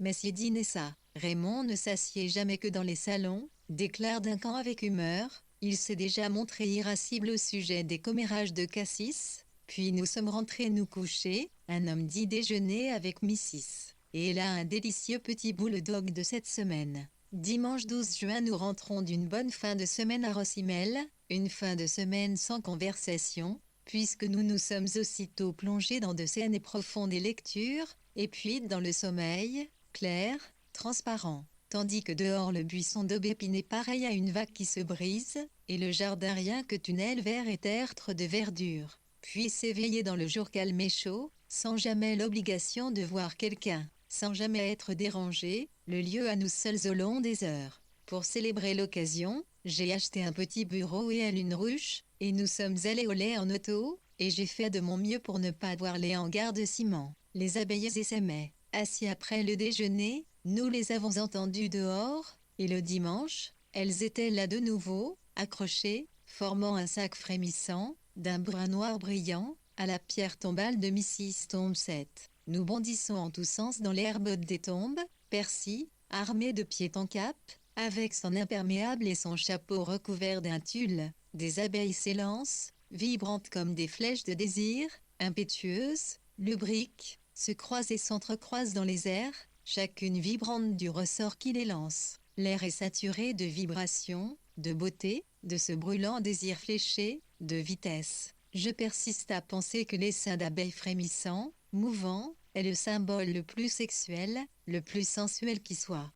Speaker 1: messieurs dit Nessa. Raymond ne s'assied jamais que dans les salons, déclare Duncan avec humeur, il s'est déjà montré irascible au sujet des commérages de Cassis, puis nous sommes rentrés nous coucher, un homme dit déjeuner avec Mrs. Et là un délicieux petit bulldog de cette semaine. Dimanche 12 juin nous rentrons d'une bonne fin de semaine à Rossimel, une fin de semaine sans conversation, puisque nous nous sommes aussitôt plongés dans de saines et profondes lectures, et puis dans le sommeil, clair, transparent, tandis que dehors le buisson d'aubépine est pareil à une vague qui se brise, et le jardin rien que tunnel vert et tertre de verdure, puis s'éveiller dans le jour calme et chaud, sans jamais l'obligation de voir quelqu'un, sans jamais être dérangé, le lieu à nous seuls au long des heures. Pour célébrer l'occasion, j'ai acheté un petit bureau et elle une ruche, et nous sommes allés au lait en auto, et j'ai fait de mon mieux pour ne pas avoir les hangars de ciment. Les abeilles essaimaient. Assis après le déjeuner, nous les avons entendues dehors, et le dimanche, elles étaient là de nouveau, accrochées, formant un sac frémissant, d'un brun noir brillant, à la pierre tombale de Mrs. Thompson. Nous bondissons en tous sens dans l'herbe des tombes, Percy, armé de pied en cap, avec son imperméable et son chapeau recouvert d'un tulle, des abeilles s'élancent, vibrantes comme des flèches de désir, impétueuses, lubriques, se croisent et s'entrecroisent dans les airs, chacune vibrante du ressort qui les lance. L'air est saturé de vibrations, de beauté, de ce brûlant désir fléché, de vitesse. Je persiste à penser que l'essaim d'abeilles frémissant, mouvant, est le symbole le plus sexuel, le plus sensuel qui soit.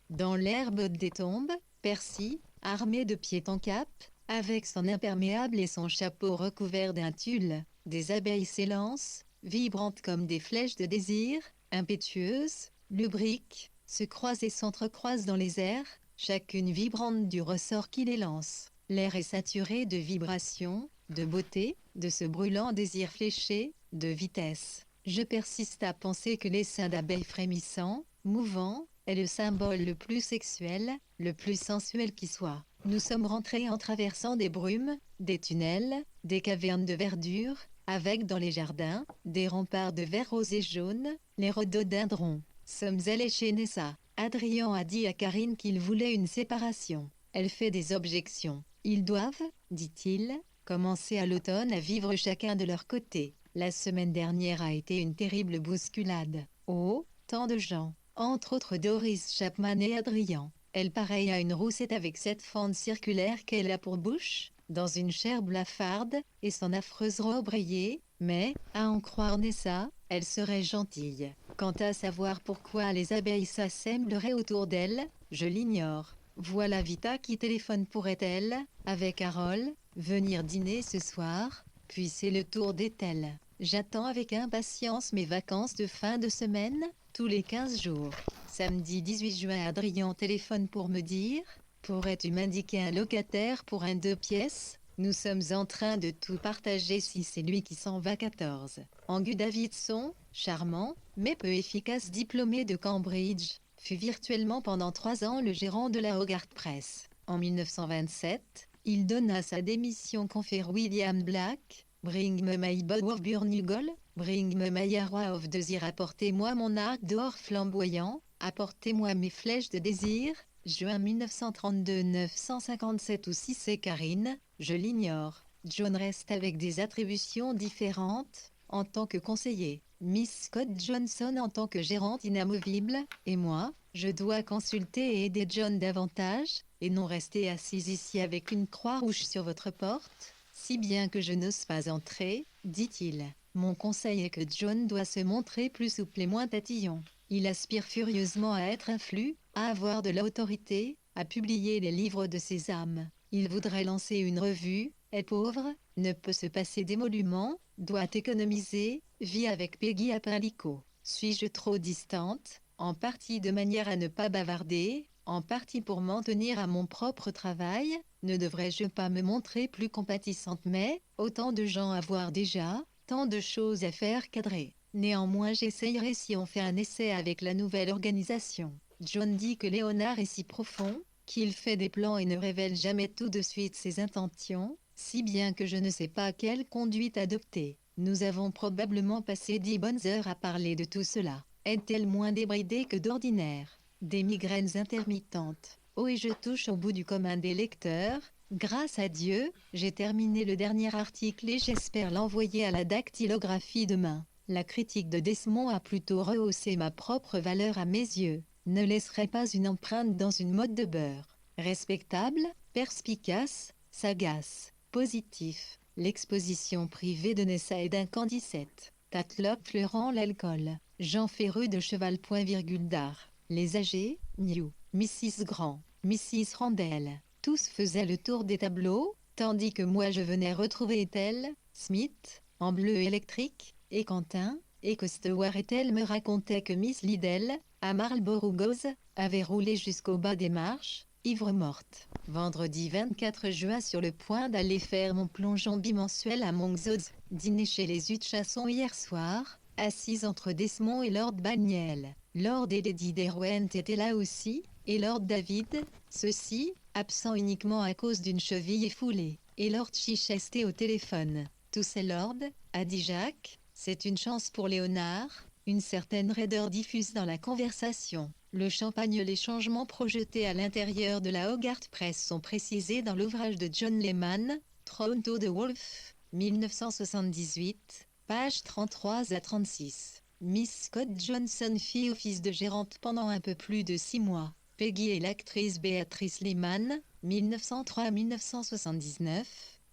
Speaker 1: Dans l'herbe des tombes, Percy, armé de pied en cap, avec son imperméable et son chapeau recouvert d'un tulle, des abeilles s'élancent, vibrantes comme des flèches de désir, impétueuses, lubriques, se croisent et s'entrecroisent dans les airs, chacune vibrante du ressort qui les lance. L'air est saturé de vibrations, de beauté, de ce brûlant désir fléché, de vitesse. Je persiste à penser que l'essaim d'abeilles frémissant, mouvant, est le symbole le plus sexuel, le plus sensuel qui soit. Nous sommes rentrés en traversant des brumes, des tunnels, des cavernes de verdure, avec dans les jardins, des remparts de verre rose et jaune, les rhododendrons. Sommes allés chez Nessa. Adrien a dit à Karine qu'il voulait une séparation. Elle fait des objections. Ils doivent, dit-il, commencer à l'automne à vivre chacun de leur côté. La semaine dernière a été une terrible bousculade. Oh, tant de gens. Entre autres Doris Chapman et Adrien. Elle pareille à une roussette avec cette fente circulaire qu'elle a pour bouche, dans une chair blafarde, et son affreuse robe rayée, mais, à en croire Nessa, elle serait gentille. Quant à savoir pourquoi les abeilles s'assembleraient autour d'elle, je l'ignore. Voilà Vita qui téléphone pourrait-elle, avec Harold, venir dîner ce soir, puis c'est le tour d'Ethel. J'attends avec impatience mes vacances de fin de semaine, tous les 15 jours. Samedi 18 juin, Adrien téléphone pour me dire « Pourrais-tu m'indiquer un locataire pour un 2 pièces ?» Nous sommes en train de tout partager si c'est lui qui s'en va 14. Angus Davidson, charmant, mais peu efficace diplômé de Cambridge, fut virtuellement pendant 3 ans le gérant de la Hogarth Press. En 1927, il donna sa démission confère William Black. Bring me my bow of Burnugol, bring me my arrow of desir, apportez-moi mon arc d'or flamboyant, apportez-moi mes flèches de désir. Juin 1932 957 ou 6 c'est Karine, je l'ignore. John reste avec des attributions différentes, en tant que conseiller. Miss Scott Johnson en tant que gérante inamovible, et moi, je dois consulter et aider John davantage, et non rester assise ici avec une croix rouge sur votre porte. Si bien que je n'ose pas entrer, dit-il. Mon conseil est que John doit se montrer plus souple et moins tatillon. Il aspire furieusement à être influent, à avoir de l'autorité, à publier les livres de ses âmes. Il voudrait lancer une revue, est pauvre, ne peut se passer d'émoluments, doit économiser, vit avec Peggy à Palico. Suis-je trop distante, en partie de manière à ne pas bavarder, en partie pour m'en tenir à mon propre travail, ne devrais-je pas me montrer plus compatissante, mais, autant de gens à voir déjà, tant de choses à faire cadrer. Néanmoins j'essayerai si on fait un essai avec la nouvelle organisation. John dit que Léonard est si profond, qu'il fait des plans et ne révèle jamais tout de suite ses intentions, si bien que je ne sais pas quelle conduite adopter. Nous avons probablement passé 10 bonnes heures à parler de tout cela. Est-elle moins débridée que d'ordinaire? Des migraines intermittentes. Oh, et je touche au bout du commun des lecteurs. Grâce à Dieu, j'ai terminé le dernier article et j'espère l'envoyer à la dactylographie demain. La critique de Desmond a plutôt rehaussé ma propre valeur à mes yeux. Ne laisserait pas une empreinte dans une mode de beurre. Respectable, perspicace, sagace, positif. L'exposition privée de Nessa et d'incandicette. Tatlock fleurant l'alcool. Jean Ferreux de cheval point virgule d'art. Les âgés, New, Mrs. Grand, Mrs. Randell. Tous faisaient le tour des tableaux, tandis que moi je venais retrouver Ethel, Smith, en bleu électrique, et Quentin, et que Stewart Ethel me racontait que Miss Liddell, à Marlborough Gauze, avait roulé jusqu'au bas des marches, ivre morte. Vendredi 24 juin sur le point d'aller faire mon plongeon bimensuel à Monkshods, dîner chez les Hutchasson hier soir, assise entre Desmond et Lord Bagnell. Lord et Lady Derwent étaient là aussi, et Lord David, ceux-ci, absents uniquement à cause d'une cheville effoulée, et Lord Chichester au téléphone. Tous ces lords, a dit Jacques, c'est une chance pour Léonard, une certaine raideur diffuse dans la conversation. Le champagne, les changements projetés à l'intérieur de la Hogarth Press sont précisés dans l'ouvrage de John Lehman, Throne to the Wolf, 1978, pages 33 à 36. Miss Scott Johnson fit office de gérante pendant un peu plus de 6 mois. Peggy est l'actrice Beatrice Lehman, 1903-1979,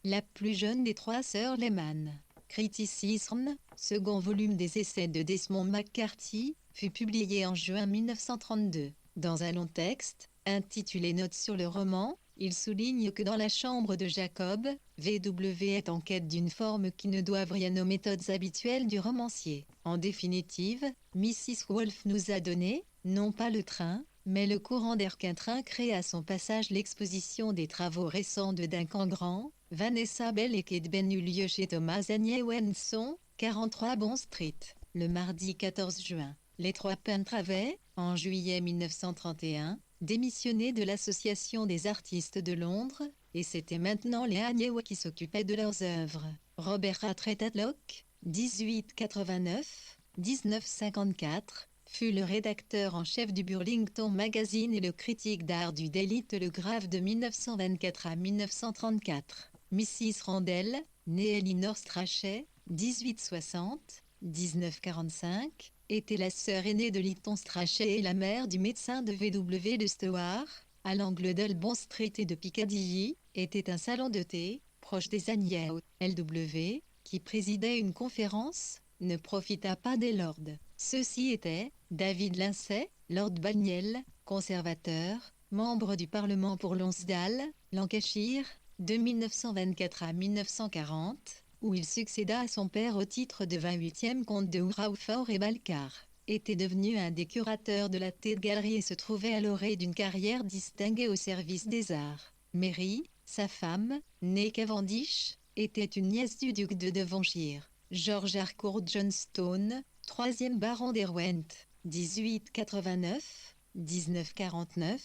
Speaker 1: la plus jeune des 3 sœurs Lehman. Criticism, second volume des essais de Desmond McCarthy, fut publié en juin 1932. Dans un long texte, intitulé Notes sur le roman, il souligne que dans la chambre de Jacob, V.W. est en quête d'une forme qui ne doive rien aux méthodes habituelles du romancier. En définitive, Mrs. Wolfe nous a donné, non pas le train, mais le courant d'air qu'un train crée à son passage. L'exposition des travaux récents de Duncan Grant, Vanessa Bell et Kate Ben eut lieu chez Thomas Agnier Wenson, 43 Bond Street, le mardi 14 juin. Les 3 peintres avaient, en juillet 1931, démissionné de l'Association des artistes de Londres, et c'était maintenant les Agnier qui s'occupaient de leurs œuvres. Robert Rattray Tatlock, 1889-1954, fut le rédacteur en chef du Burlington Magazine et le critique d'art du Daily Telegraph de 1924 à 1934. Mrs. Randell, née Elinor Strachey, 1860-1945, était la sœur aînée de Lytton Strachey et la mère du médecin de V.W. de Stewart, à l'angle d'Albon Street et de Piccadilly, était un salon de thé, proche des Agnier. L.W., qui présidait une conférence, ne profita pas des lords. Ceux-ci étaient David Lindsay, Lord Bagnell, conservateur, membre du Parlement pour Lonsdale, Lancashire, de 1924 à 1940, où il succéda à son père au titre de 28e comte de Hurrowford et Balcar, était devenu un des curateurs de la Tate Gallery et se trouvait à l'orée d'une carrière distinguée au service des arts. Mary, sa femme, née Cavendish, était une nièce du duc de Devonshire. George Harcourt Johnstone, 3e baron Derwent, 1889-1949,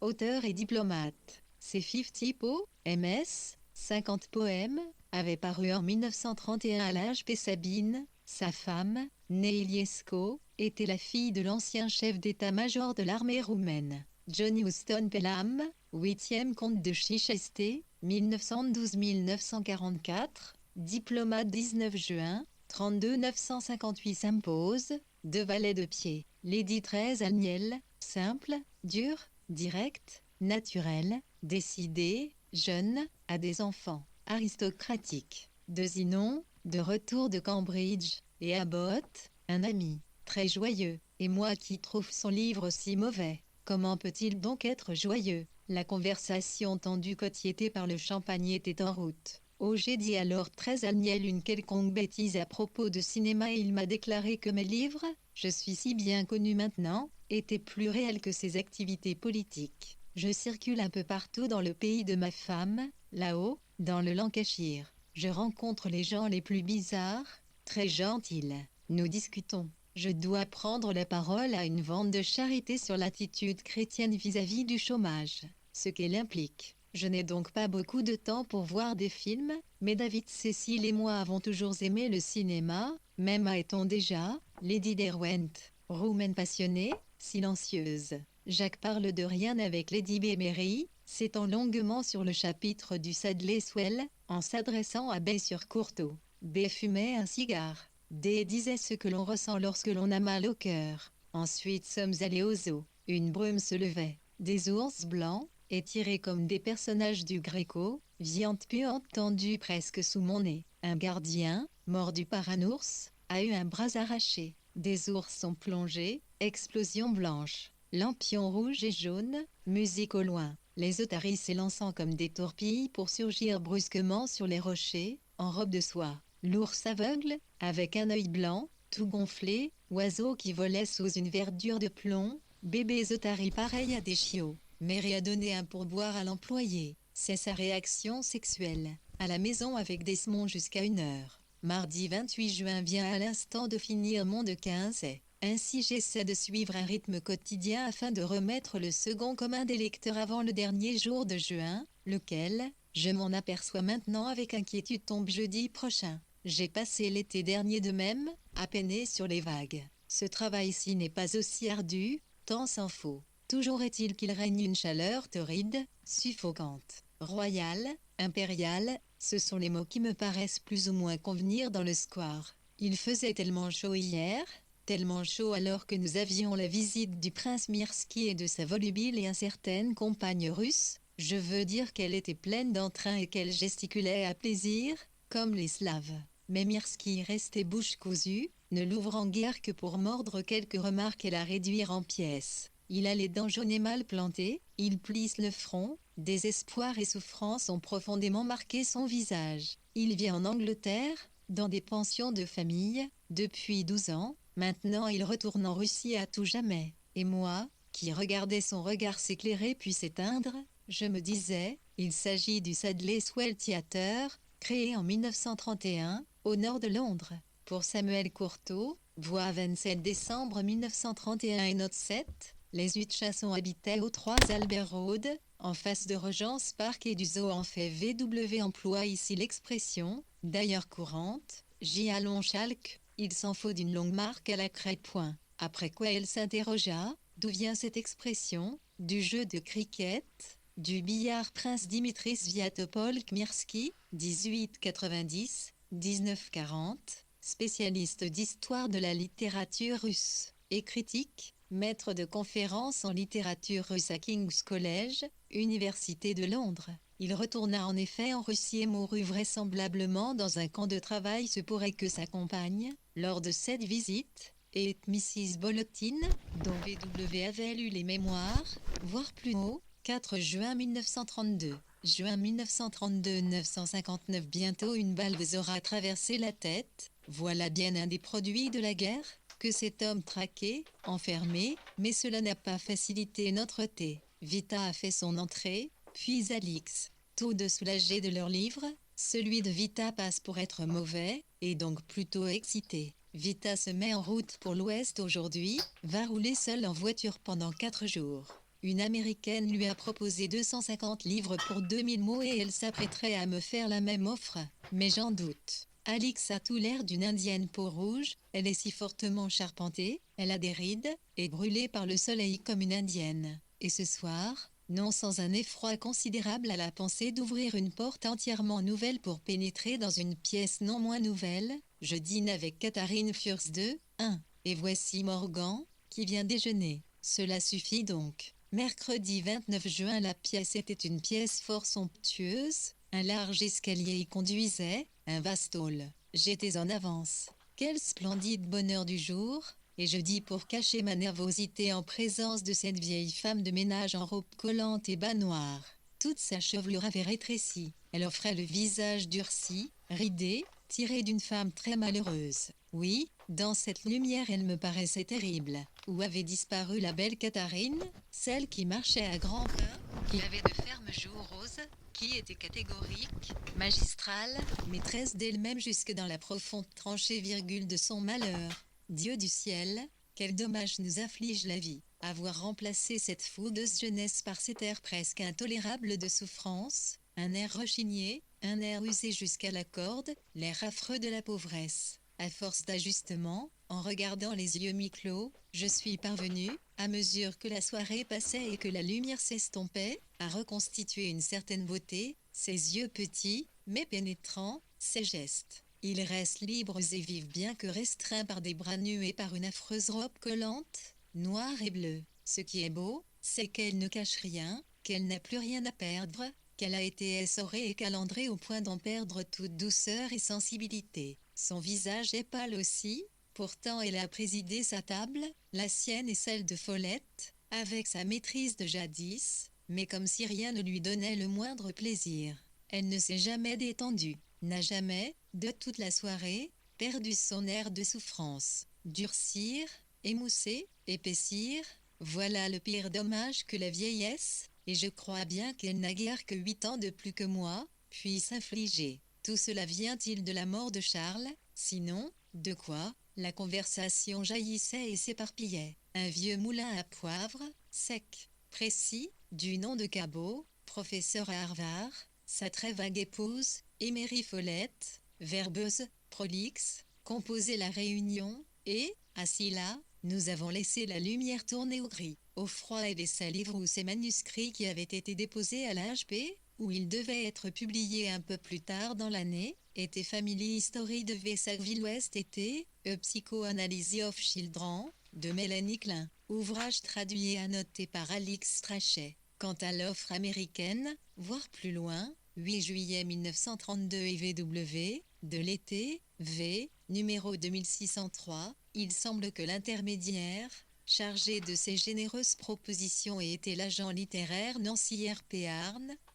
Speaker 1: auteur et diplomate. Ses 50 pots, MS, 50 poèmes, avaient paru en 1931 à l'HP Sabine. Sa femme, née Iliesco, était la fille de l'ancien chef d'état-major de l'armée roumaine, John Houston Pelham, 8e comte de Chichester, 1912-1944, diplomate 19 juin, 32 958 s'impose, 2 valets de pied, Lady 13 Agnel, simple, dur, direct, naturel, décidé, jeune, a des enfants, aristocratique. De Zinon, de retour de Cambridge, et Abbott, un ami, très joyeux, et moi qui trouve son livre si mauvais, comment peut-il donc être joyeux? La conversation tendue quotidienne par le champagne était en route. Oh, j'ai dit alors très Agnel une quelconque bêtise à propos de cinéma et il m'a déclaré que mes livres, je suis si bien connu maintenant, étaient plus réels que ses activités politiques. Je circule un peu partout dans le pays de ma femme, là-haut, dans le Lancashire. Je rencontre les gens les plus bizarres, très gentils. Nous discutons. Je dois prendre la parole à une vente de charité sur l'attitude chrétienne vis-à-vis du chômage, ce qu'elle implique. Je n'ai donc pas beaucoup de temps pour voir des films, mais David, Cécile et moi avons toujours aimé le cinéma, même a-t-on déjà, Lady Derwent, roumaine passionnée, silencieuse. Jacques parle de rien avec Lady Bemery, s'étend longuement sur le chapitre du Sadley Swell, en s'adressant à Bay sur Courtauld. B fumait un cigare. D disait ce que l'on ressent lorsque l'on a mal au cœur. Ensuite sommes allés au zoo. Une brume se levait. Des ours blancs, étirés comme des personnages du Gréco, viande puante tendue presque sous mon nez. Un gardien, mordu par un ours, a eu un bras arraché. Des ours sont plongés, explosion blanche. Lampions rouges et jaunes, musique au loin. Les otaries s'élançant comme des torpilles pour surgir brusquement sur les rochers, en robe de soie. L'ours aveugle, avec un œil blanc, tout gonflé, oiseau qui volait sous une verdure de plomb, bébés otaries pareils à des chiots. Mary a donné un pourboire à l'employé. C'est sa réaction sexuelle. À la maison avec Desmond jusqu'à 1h. Mardi 28 juin vient à l'instant de finir mon de 15 et ainsi j'essaie de suivre un rythme quotidien afin de remettre le second commun des lecteurs avant le dernier jour de juin, lequel, je m'en aperçois maintenant avec inquiétude, tombe jeudi prochain. J'ai passé l'été dernier de même, à peiner sur les vagues. Ce travail-ci n'est pas aussi ardu, tant s'en faut. Toujours est-il qu'il règne une chaleur torride, suffocante. Royale, impériale, ce sont les mots qui me paraissent plus ou moins convenir dans le square. Il faisait tellement chaud hier, tellement chaud alors que nous avions la visite du prince Mirski et de sa volubile et incertaine compagne russe. Je veux dire qu'elle était pleine d'entrain et qu'elle gesticulait à plaisir, comme les Slaves. Mais Mirski restait bouche cousue, ne l'ouvrant guère que pour mordre quelques remarques et la réduire en pièces. Il a les dents jaunes et mal plantées, il plisse le front, désespoir et souffrance ont profondément marqué son visage. Il vit en Angleterre, dans des pensions de famille, depuis 12 ans, maintenant il retourne en Russie à tout jamais. Et moi, qui regardais son regard s'éclairer puis s'éteindre, je me disais, il s'agit du Sadley Swell Theatre, créé en 1931, au nord de Londres. Pour Samuel Courtauld, voix 27 décembre 1931 et note 7, les 8 chassons habitaient au 3 Albert Road, en face de Regent's Park et du zoo en fait VW emploie ici l'expression, d'ailleurs courante, J. Allons Chalk, il s'en faut d'une longue marque à la craie point. Après quoi elle s'interrogea, d'où vient cette expression, du jeu de cricket, du billard Prince Dimitris Sviatopolk Mirski, 1890-1940, spécialiste d'histoire de la littérature russe, et critique, maître de conférences en littérature russe à King's College, Université de Londres. Il retourna en effet en Russie et mourut vraisemblablement dans un camp de travail. Se pourrait que sa compagne, lors de cette visite, et Mrs. Bolotin, dont VW avait lu les mémoires, voire plus haut, 4 juin 1932. Juin 1932 959. Bientôt une balle vous aura traversé la tête. Voilà bien un des produits de la guerre, que cet homme traqué, enfermé, mais cela n'a pas facilité notre thé. Vita a fait son entrée, puis Alix. Tous deux soulagés de leur livre, celui de Vita passe pour être mauvais, et donc plutôt excité. Vita se met en route pour l'Ouest aujourd'hui, va rouler seule en voiture pendant 4 jours. Une Américaine lui a proposé 250 livres pour 2000 mots et elle s'apprêterait à me faire la même offre, mais j'en doute. Alix a tout l'air d'une indienne peau rouge, elle est si fortement charpentée, elle a des rides, et brûlée par le soleil comme une indienne. Et ce soir, non sans un effroi considérable à la pensée d'ouvrir une porte entièrement nouvelle pour pénétrer dans une pièce non moins nouvelle, je dîne avec Katharine Fürst de 1. Et voici Morgan, qui vient déjeuner. Cela suffit donc. Mercredi 29 juin, la pièce était une pièce fort somptueuse, un large escalier y conduisait, un vaste hall. J'étais en avance. Quel splendide bonheur du jour, et je dis pour cacher ma nervosité en présence de cette vieille femme de ménage en robe collante et bas noirs. Toute sa chevelure avait rétréci. Elle offrait le visage durci, ridé, tiré d'une femme très malheureuse. Oui, dans cette lumière elle me paraissait terrible. Où avait disparu la belle Katharine, celle qui marchait à grands pas, qui avait de fermes joues roses, qui était catégorique, magistrale, maîtresse d'elle-même jusque dans la profonde tranchée virgule de son malheur. Dieu du ciel, quel dommage nous afflige la vie. Avoir remplacé cette fougueuse jeunesse par cet air presque intolérable de souffrance, un air rechigné, un air usé jusqu'à la corde, l'air affreux de la pauvresse. À force d'ajustement, en regardant les yeux mi-clos, je suis parvenu, à mesure que la soirée passait et que la lumière s'estompait, à reconstituer une certaine beauté, ses yeux petits, mais pénétrants, ses gestes. Ils restent libres et vifs bien que restreints par des bras nus et par une affreuse robe collante, noire et bleue. Ce qui est beau, c'est qu'elle ne cache rien, qu'elle n'a plus rien à perdre, qu'elle a été essorée et calandrée au point d'en perdre toute douceur et sensibilité. Son visage est pâle aussi, pourtant elle a présidé sa table, la sienne et celle de Follette, avec sa maîtrise de jadis, mais comme si rien ne lui donnait le moindre plaisir. Elle ne s'est jamais détendue, n'a jamais, de toute la soirée, perdu son air de souffrance. Durcir, émousser, épaissir, voilà le pire dommage que la vieillesse, et je crois bien qu'elle n'a guère que 8 ans de plus que moi, puisse infliger. Tout cela vient-il de la mort de Charles? Sinon, de quoi? La conversation jaillissait et s'éparpillait. Un vieux moulin à poivre, sec, précis, du nom de Cabot, professeur à Harvard, sa très vague épouse, Emery Follette, verbeuse, prolixe, composait la réunion, et, assis là, nous avons laissé la lumière tourner au gris, au froid et laissé livre ou ces manuscrits qui avaient été déposés à l'HP, où ils devaient être publiés un peu plus tard dans l'année, était Family History de V. Sackville-West était, A Psychoanalysis of Children, de Mélanie Klein, ouvrage traduit et annoté par Alix Strachey. Quant à l'offre américaine, voire plus loin, 8 juillet 1932 et VW, de l'été, V, numéro 2603, il semble que l'intermédiaire, chargé de ces généreuses propositions ait été l'agent littéraire Nancy R.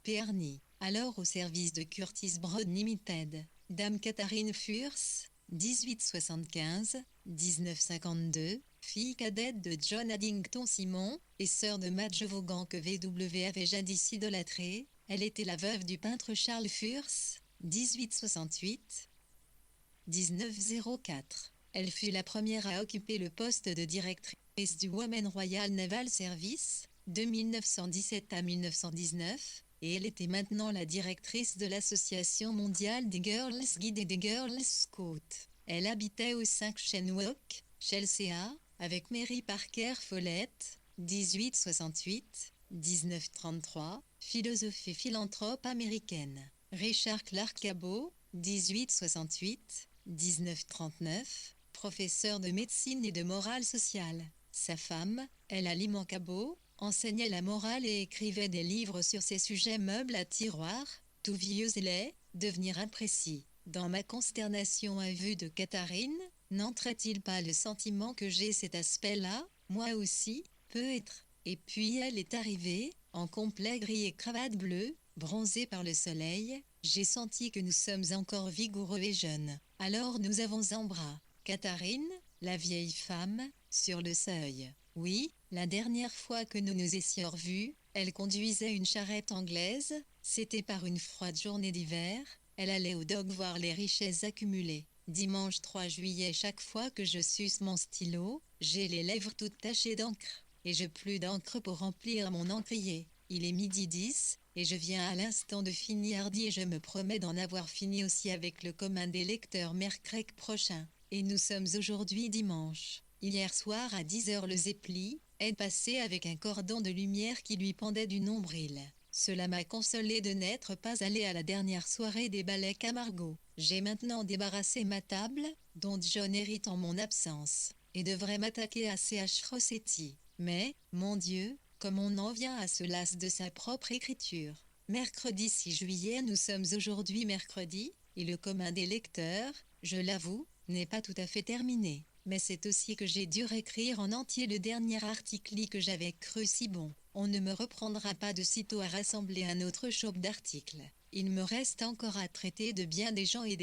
Speaker 1: Pearny, alors au service de Curtis Broad Limited. Dame Catherine Furse, 1875-1952, fille cadette de John Addington Simon, et sœur de Madge Vaughan que VW avait jadis idolâtrée, elle était la veuve du peintre Charles Furse, 1868-1904. Elle fut la première à occuper le poste de directrice du Women Royal Naval Service, de 1917 à 1919, et elle était maintenant la directrice de l'Association mondiale des Girls Guides et des Girls Scouts. Elle habitait au 5 Shenwalk, Chelsea, avec Mary Parker Follette, 1868-1933, philosophe et philanthrope américaine. Richard Clark Cabot, 1868-1939, professeur de médecine et de morale sociale. Sa femme, Ellalie Cabot, enseignait la morale et écrivait des livres sur ces sujets meubles à tiroirs, tout vieux et laids, devenir imprécis. Dans ma consternation à vue de Catherine, n'entrait-il pas le sentiment que j'ai cet aspect-là, moi aussi, peut-être? Et puis elle est arrivée, en complet gris et cravate bleue, bronzée par le soleil, j'ai senti que nous sommes encore vigoureux et jeunes. Alors nous avons embrasé Catherine, la vieille femme, sur le seuil. Oui, la dernière fois que nous nous étions revus, elle conduisait une charrette anglaise, c'était par une froide journée d'hiver, elle allait au dock voir les richesses accumulées. Dimanche 3 juillet, chaque fois que je suce mon stylo, j'ai les lèvres toutes tachées d'encre, et je plus d'encre pour remplir mon encrier. Il est 12h10, et je viens à l'instant de finir hardi et je me promets d'en avoir fini aussi avec le commun des lecteurs mercredi prochain. Et nous sommes aujourd'hui dimanche. Hier soir à 10h le Zeppeli est passé avec un cordon de lumière qui lui pendait du nombril. Cela m'a consolé de n'être pas allé à la dernière soirée des ballets Camargo. J'ai maintenant débarrassé ma table, dont John hérite en mon absence, et devrais m'attaquer à C.H. Rossetti. Mais, mon Dieu, comme on en vient à se lasser de sa propre écriture. Mercredi 6 juillet, nous sommes aujourd'hui mercredi, et le commun des lecteurs, je l'avoue, n'est pas tout à fait terminé. Mais c'est aussi que j'ai dû réécrire en entier le dernier article que j'avais cru si bon. On ne me reprendra pas de sitôt à rassembler un autre chope d'articles. Il me reste encore à traiter de bien des gens, et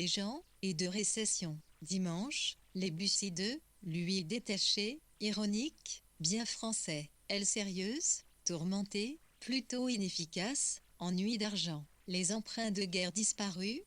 Speaker 1: de récession. Dimanche, les Bussideux, lui détaché, ironique, bien français. Elle sérieuse, tourmentée, plutôt inefficace, ennui d'argent. Les emprunts de guerre disparus,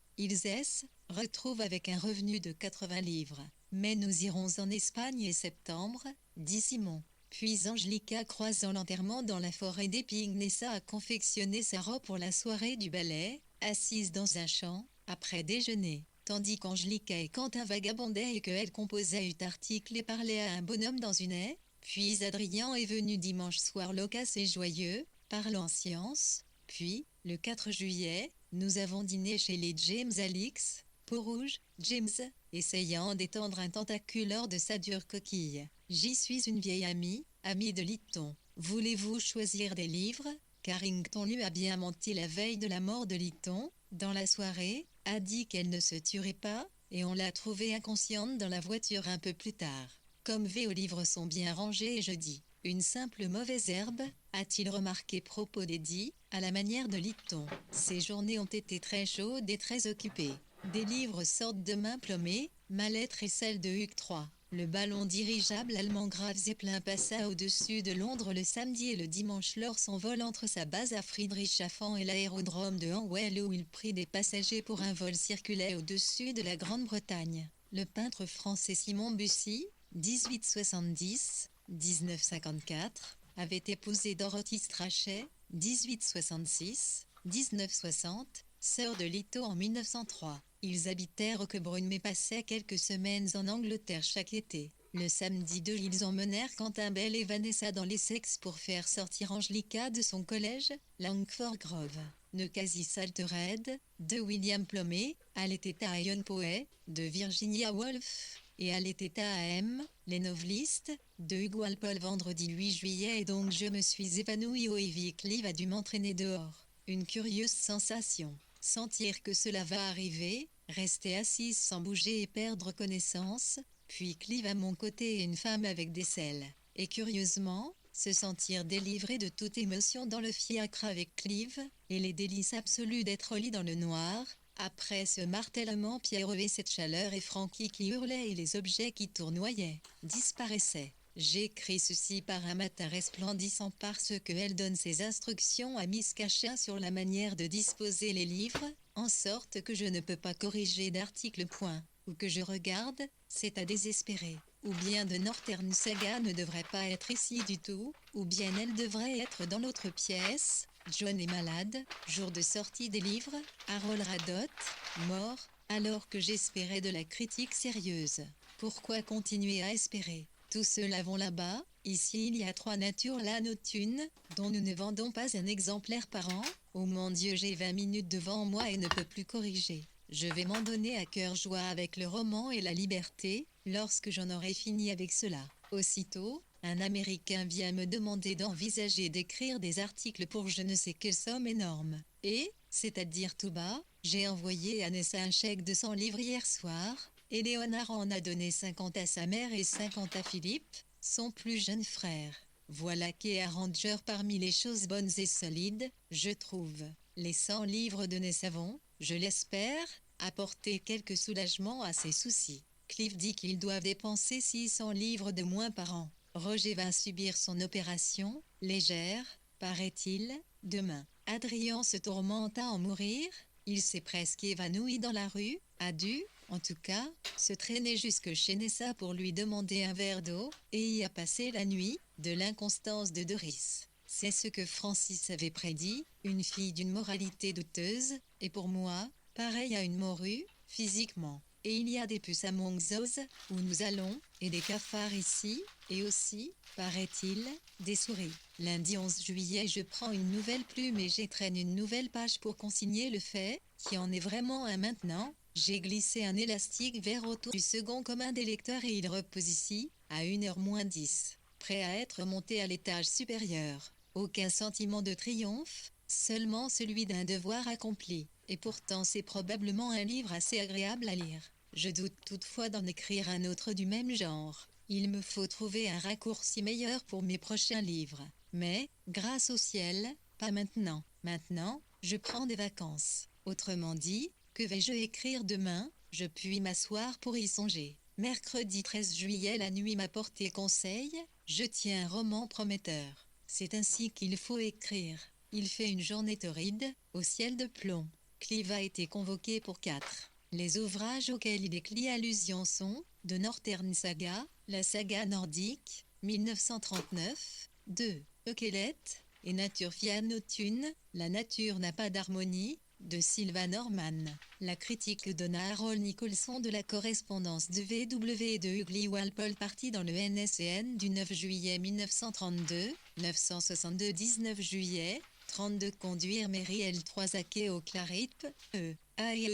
Speaker 1: retrouvent avec un revenu de 80 livres. Mais nous irons en Espagne et septembre, dit Simon. Puis Angelica, croisant l'enterrement dans la forêt d'épines, Nessa a confectionné sa robe pour la soirée du ballet, assise dans un champ, après déjeuner. Tandis qu'Angelica et Quentin vagabondaient et qu'elle composait 8 articles et parlait à un bonhomme dans une haie. Puis Adrien est venu dimanche soir loquace et joyeux, parlant science. Puis, le 4 juillet, nous avons dîné chez les James Alix, Peau-Rouge, James, essayant d'étendre un tentacule hors de sa dure coquille. J'y suis une vieille amie de Lytton. Voulez-vous choisir des livres? Carrington lui a bien menti la veille de la mort de Lytton. Dans la soirée, a dit qu'elle ne se tuerait pas, et on l'a trouvée inconsciente dans la voiture un peu plus tard. Comme vos livres sont bien rangés et je dis, une simple mauvaise herbe, a-t-il remarqué propos d'Eddie, à la manière de Lytton. Ces journées ont été très chaudes et très occupées. Des livres sortent demain Plomé, ma lettre est celle de Hugues III. Le ballon dirigeable allemand Graf Zeppelin passa au-dessus de Londres le samedi et le dimanche lors son vol entre sa base à Friedrichshafen et l'aérodrome de Hanwell où il prit des passagers pour un vol circulaire au-dessus de la Grande-Bretagne. Le peintre français Simon Bussy, 1870-1954, avait épousé Dorothy Strachey, 1866-1960, sœur de Lito en 1903. Ils habitèrent Roquebrune mais passaient quelques semaines en Angleterre chaque été. Le samedi 2, ils emmenèrent Quentin Bell et Vanessa dans l'Essex pour faire sortir Angelica de son collège, Langford Grove. Neukasi Saltered, de William Plomé, Elle était à Ion Poe, de Virginia Woolf, et Elle était à M, les novelistes, de Hugues Walpole vendredi 8 juillet et donc je me suis évanouie au Ivy Clive a dû m'entraîner dehors. Une curieuse sensation. Sentir que cela va arriver, rester assise sans bouger et perdre connaissance, puis Clive à mon côté et une femme avec des selles. Et curieusement, se sentir délivré de toute émotion dans le fiacre avec Clive, et les délices absolues d'être au lit dans le noir, après ce martèlement pierreux et cette chaleur et Frankie qui hurlait et les objets qui tournoyaient, disparaissaient. J'écris ceci par un matin resplendissant parce que elle donne ses instructions à Miss Cachin sur la manière de disposer les livres, en sorte que je ne peux pas corriger d'article point, ou que je regarde, c'est à désespérer. Ou bien de Northern Saga ne devrait pas être ici du tout, ou bien elle devrait être dans l'autre pièce. John est malade, jour de sortie des livres, Harold Radot, mort, alors que j'espérais de la critique sérieuse. Pourquoi continuer à espérer? Tous ceux-là vont là-bas, ici il y a 3 natures là nos thunes, dont nous ne vendons pas un exemplaire par an. Oh mon Dieu, j'ai 20 minutes devant moi et ne peux plus corriger. Je vais m'en donner à cœur joie avec le roman et la liberté, lorsque j'en aurai fini avec cela. Aussitôt, un Américain vient me demander d'envisager d'écrire des articles pour je ne sais quelle somme énorme. Et, c'est-à-dire tout bas, j'ai envoyé à Nessa un chèque de 100 livres hier soir, et Léonard en a donné 50 à sa mère et 50 à Philippe, son plus jeune frère. Voilà qu'est arranger parmi les choses bonnes et solides, je trouve. Les 100 livres de Nessa vont, je l'espère, apporter quelque soulagement à ses soucis. Clive dit qu'ils doivent dépenser 600 livres de moins par an. Roger va subir son opération, légère, paraît-il, demain. Adrien se tourmente à en mourir, il s'est presque évanoui dans la rue, a dû, en tout cas, se traîner jusque chez Nessa pour lui demander un verre d'eau, et y a passé la nuit, de l'inconstance de Doris. C'est ce que Francis avait prédit, une fille d'une moralité douteuse, et pour moi, pareille à une morue, physiquement. Et il y a des puces à Monxos, où nous allons, et des cafards ici, et aussi, paraît-il, des souris. Lundi 11 juillet je prends une nouvelle plume et j'étraîne une nouvelle page pour consigner le fait, qui en est vraiment un maintenant. J'ai glissé un élastique vers autour du second commun des lecteurs et il repose ici, à 1h moins 10, prêt à être monté à l'étage supérieur. Aucun sentiment de triomphe, seulement celui d'un devoir accompli. Et pourtant c'est probablement un livre assez agréable à lire. Je doute toutefois d'en écrire un autre du même genre. Il me faut trouver un raccourci meilleur pour mes prochains livres. Mais, grâce au ciel, pas maintenant. Maintenant, je prends des vacances. Autrement dit, que vais-je écrire demain? Je puis m'asseoir pour y songer. Mercredi 13 juillet la nuit m'a porté conseil, je tiens un roman prometteur. C'est ainsi qu'il faut écrire. Il fait une journée torride, au ciel de plomb. Clive a été convoqué pour 4. Les ouvrages auxquels il écrit allusion sont, de Northern Saga, la saga nordique, 1939. 2. Eukelet et Naturfianotune, La nature n'a pas d'harmonie, de Sylvan Norman. La critique donna Harold Nicholson de la correspondance de VW et de Ugly Walpole partie dans le NSCN du 9 juillet 1932, 962 19 juillet, 32 conduire Mary L3 à quai au Claripe,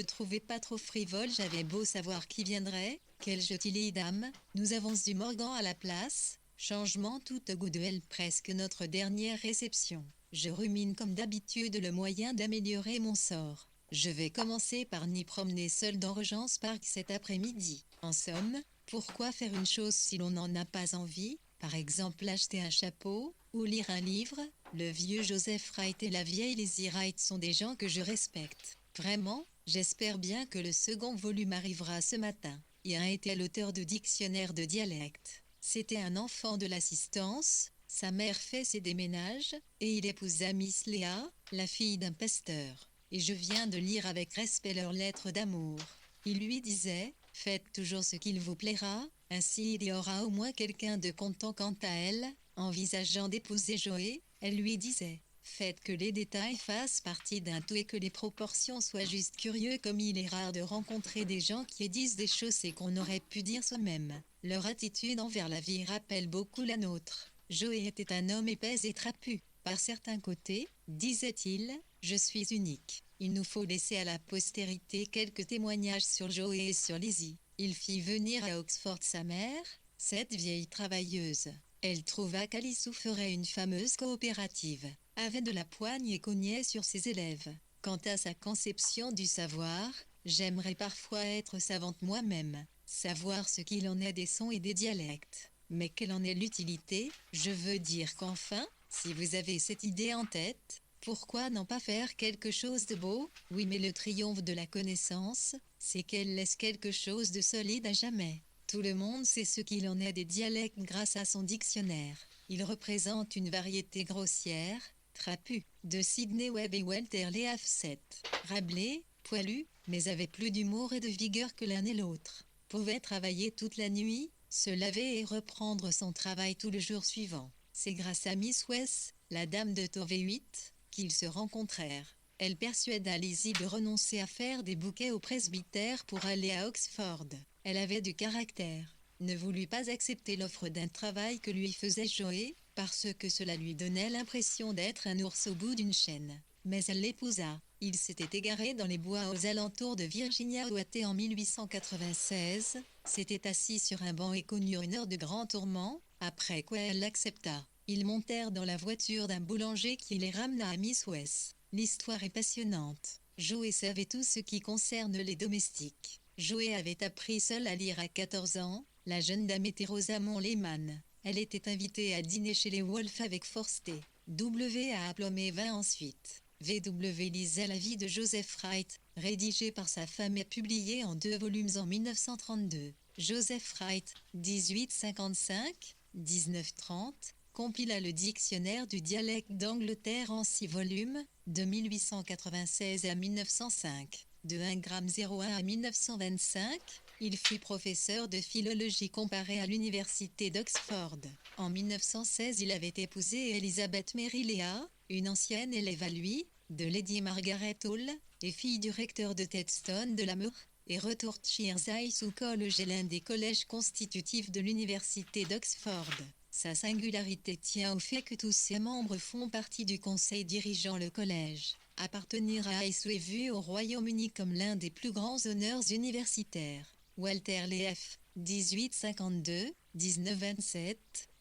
Speaker 1: trouvez pas trop frivole, j'avais beau savoir qui viendrait, quelle jolie dame, nous avons du Morgan à la place, changement tout au goût de elle presque notre dernière réception. Je rumine comme d'habitude le moyen d'améliorer mon sort. Je vais commencer par n'y promener seul dans Regent's Park cet après-midi. En somme, pourquoi faire une chose si l'on n'en a pas envie? Par exemple acheter un chapeau, ou lire un livre. Le vieux Joseph Wright et la vieille Lizzie Wright sont des gens que je respecte. Vraiment, j'espère bien que le second volume arrivera ce matin. Ian était l'auteur de dictionnaire de dialectes. C'était un enfant de l'assistance. Sa mère fait ses déménages, et il épousa Miss Léa, la fille d'un pasteur. Et je viens de lire avec respect leur lettre d'amour. Il lui disait, faites toujours ce qu'il vous plaira, ainsi il y aura au moins quelqu'un de content quant à elle. Envisageant d'épouser Joey, elle lui disait, faites que les détails fassent partie d'un tout et que les proportions soient juste curieux comme il est rare de rencontrer des gens qui disent des choses et qu'on aurait pu dire soi-même. Leur attitude envers la vie rappelle beaucoup la nôtre. Joey était un homme épais et trapu. Par certains côtés, disait-il, je suis unique. Il nous faut laisser à la postérité quelques témoignages sur Joey et sur Lizzie. Il fit venir à Oxford sa mère, cette vieille travailleuse. Elle trouva qu'Alice ferait une fameuse coopérative, avait de la poigne et cognait sur ses élèves. Quant à sa conception du savoir, j'aimerais parfois être savante moi-même, savoir ce qu'il en est des sons et des dialectes. Mais quelle en est l'utilité? Je veux dire qu'enfin, si vous avez cette idée en tête, pourquoi n'en pas faire quelque chose de beau? Oui, mais le triomphe de la connaissance, c'est qu'elle laisse quelque chose de solide à jamais. Tout le monde sait ce qu'il en est des dialectes grâce à son dictionnaire. Il représente une variété grossière, trapue, de Sidney Webb et Walter Leafset. Rabelais, poilu, mais avait plus d'humour et de vigueur que l'un et l'autre. Pouvait travailler toute la nuit, se laver et reprendre son travail tout le jour suivant. C'est grâce à Miss West, la dame de Tovey 8, qu'ils se rencontrèrent. Elle persuada Lizzie de renoncer à faire des bouquets au presbytère pour aller à Oxford. Elle avait du caractère, ne voulut pas accepter l'offre d'un travail que lui faisait Joey, parce que cela lui donnait l'impression d'être un ours au bout d'une chaîne. Mais elle l'épousa. Il s'était égaré dans les bois aux alentours de Virginia Ouaté en 1896, s'était assis sur un banc et connurent une heure de grand tourment, après quoi elle l'accepta. Ils montèrent dans la voiture d'un boulanger qui les ramena à Miss West. L'histoire est passionnante. Joey savait tout ce qui concerne les domestiques. Joey avait appris seule à lire à 14 ans. La jeune dame était Rosamond Lehman. Elle était invitée à dîner chez les Wolfe avec Forster. W a aplomé 20 ensuite. VW lisait la vie de Joseph Wright, rédigé par sa femme et publié en 2 volumes en 1932. Joseph Wright, 1855-1930, compila le dictionnaire du dialecte d'Angleterre en 6 volumes, de 1896 à 1905. De 1,01 à 1925, il fut professeur de philologie comparée à l'université d'Oxford. En 1916, il avait épousé Elizabeth Mary Léa, une ancienne élève à lui, de Lady Margaret Hall, et fille du recteur de Tedstone de la Mure, et Retortshire High College est l'un des collèges constitutifs de l'université d'Oxford. Sa singularité tient au fait que tous ses membres font partie du conseil dirigeant le collège. Appartenir à High est vu au Royaume-Uni comme l'un des plus grands honneurs universitaires. Walter Leaf, 1852-1927,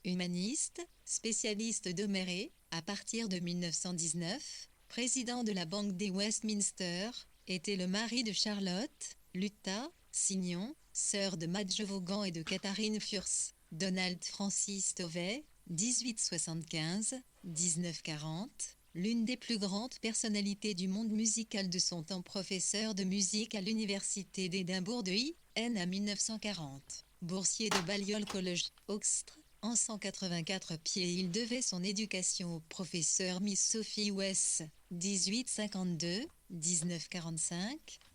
Speaker 1: humaniste, spécialiste de Murray, à partir de 1919, président de la Banque des Westminster, était le mari de Charlotte, Lutta, Signon, sœur de Madge Vaughan et de Catherine Furse. Donald Francis Tovey, 1875-1940, l'une des plus grandes personnalités du monde musical de son temps, professeur de musique à l'université d'Édimbourg de I.N. à 1940. Boursier de Balliol College, Oxford, en 184 pieds, il devait son éducation au professeur Miss Sophie West, 1852-1945,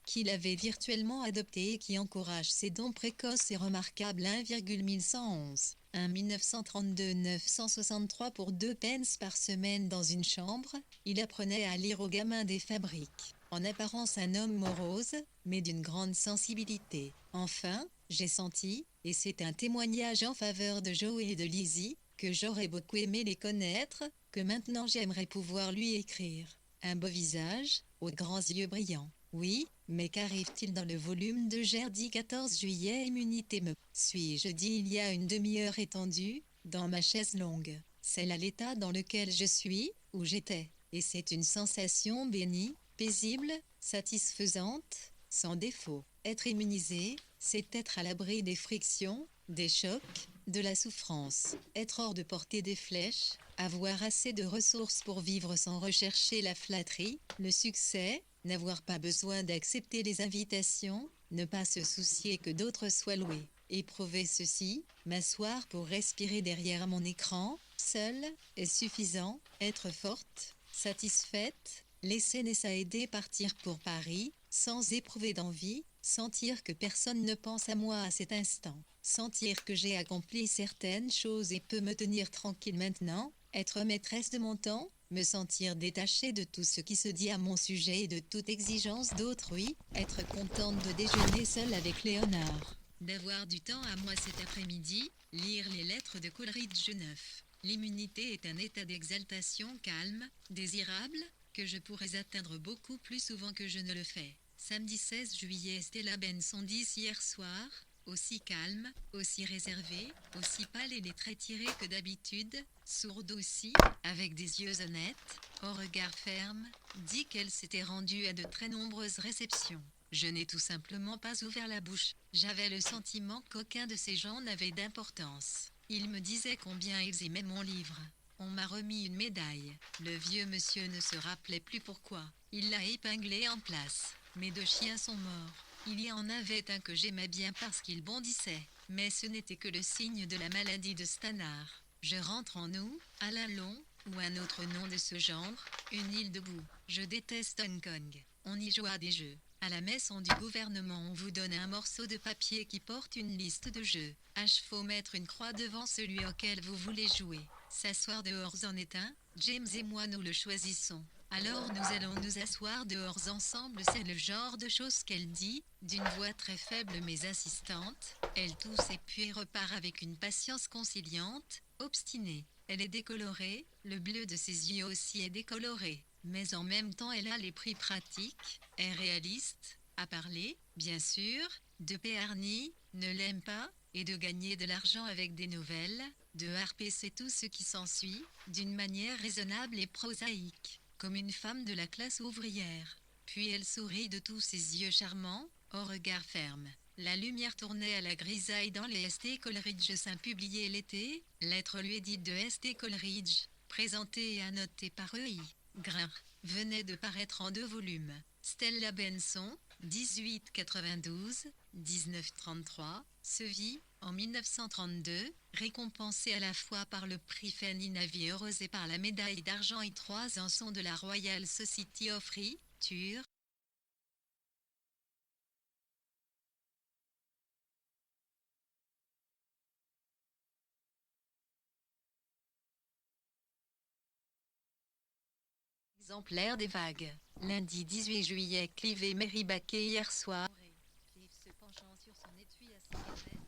Speaker 1: qu'il avait virtuellement adopté et qui encourage ses dons précoces et remarquables. 1,1111. 1932 963 pour 2 pence par semaine dans une chambre, il apprenait à lire aux gamins des fabriques. En apparence un homme morose, mais d'une grande sensibilité. Enfin, j'ai senti, et c'est un témoignage en faveur de Joe et de Lizzie, que j'aurais beaucoup aimé les connaître, que maintenant j'aimerais pouvoir lui écrire. Un beau visage, aux grands yeux brillants. Oui, mais qu'arrive-t-il dans le volume de Gerdy 14 juillet? Immunité me suis-je dit il y a une demi-heure étendue, dans ma chaise longue. C'est là l'état dans lequel je suis, où j'étais. Et c'est une sensation bénie, paisible, satisfaisante, sans défaut. Être immunisé, c'est être à l'abri des frictions, des chocs, de la souffrance. Être hors de portée des flèches, avoir assez de ressources pour vivre sans rechercher la flatterie, le succès, n'avoir pas besoin d'accepter les invitations, ne pas se soucier que d'autres soient loués. Éprouver ceci, m'asseoir pour respirer derrière mon écran, seul, est suffisant, être forte, satisfaite, laisser Nessa aider partir pour Paris, sans éprouver d'envie, sentir que personne ne pense à moi à cet instant, sentir que j'ai accompli certaines choses et peux me tenir tranquille maintenant, être maîtresse de mon temps, me sentir détachée de tout ce qui se dit à mon sujet et de toute exigence d'autrui, être contente de déjeuner seule avec Léonard, d'avoir du temps à moi cet après-midi, lire les lettres de Coleridge 9. L'immunité est un état d'exaltation calme, désirable, que je pourrais atteindre beaucoup plus souvent que je ne le fais. Samedi 16 juillet Stella Benson 10 hier soir, aussi calme, aussi réservée, aussi pâle et les traits tirés que d'habitude, sourde aussi, avec des yeux honnêtes, au regard ferme, dit qu'elle s'était rendue à de très nombreuses réceptions. Je n'ai tout simplement pas ouvert la bouche. J'avais le sentiment qu'aucun de ces gens n'avait d'importance. Ils me disaient combien ils aimaient mon livre. On m'a remis une médaille. Le vieux monsieur ne se rappelait plus pourquoi. Il l'a épinglé en place. Mes 2 chiens sont morts. Il y en avait un que j'aimais bien parce qu'il bondissait. Mais ce n'était que le signe de la maladie de Stannard. Je rentre en nous, Alain Long, ou un autre nom de ce genre, une île debout. Je déteste Hong Kong. On y joue à des jeux. À la maison du gouvernement, on vous donne un morceau de papier qui porte une liste de jeux. Faut mettre une croix devant celui auquel vous voulez jouer. S'asseoir dehors en est un, James et moi nous le choisissons. Alors nous allons nous asseoir dehors ensemble, c'est le genre de choses qu'elle dit, d'une voix très faible mais insistante. Elle tousse et puis repart avec une patience conciliante, obstinée. Elle est décolorée, le bleu de ses yeux aussi est décoloré. Mais en même temps elle a les prix pratiques, est réaliste, à parler, bien sûr, de Péarny, ne l'aime pas, et de gagner de l'argent avec des nouvelles, de harper c'est tout ce qui s'ensuit, d'une manière raisonnable et prosaïque, comme une femme de la classe ouvrière. Puis elle sourit de tous ses yeux charmants, au regard ferme. La lumière tournait à la grisaille dans les St. Coleridge Saint publié l'été, lettre lui édite de St. Coleridge, présentée et annotée par E.I. Grain, venait de paraître en 2 volumes. Stella Benson, 1892-1933, se vit, en 1932, récompensée à la fois par le prix Fanny Navy Heureuse et par la médaille d'argent et 3 ansons de la Royal Society of Literature. Exemplaire des vagues. Lundi 18 juillet, Clive et Mary Baquet hier soir. Clive se penchant sur son étui à cigarette,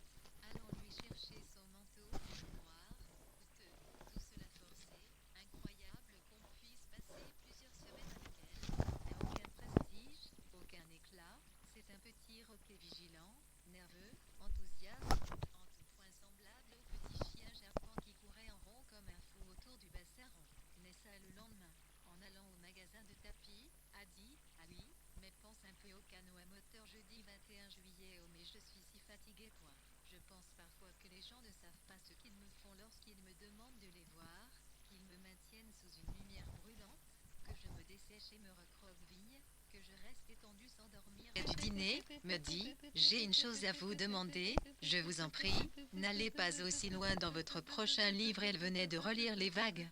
Speaker 1: allant lui chercher son manteau noir, coûteux, tout cela forcé, incroyable qu'on puisse passer plusieurs semaines avec elle. Mais aucun prestige, aucun éclat, c'est un petit roquet vigilant, nerveux, enthousiaste, en tout point semblable au petit chien japonais qui courait en rond comme un fou autour du bassin rond. Nessa le lendemain, en allant au magasin de tapis, a dit « Ah oui, mais pense un peu au canot à moteur jeudi 21 juillet. Oh mais je suis si fatiguée point. Je pense parfois que les gens ne savent pas ce qu'ils me font lorsqu'ils me demandent de les voir, qu'ils me maintiennent sous une lumière brûlante, que je me dessèche et me recroqueville, que je reste étendue sans dormir. » Du dîner, me dit « J'ai une chose à vous demander, je vous en prie, n'allez pas aussi loin dans votre prochain livre. » Elle venait de relire Les Vagues.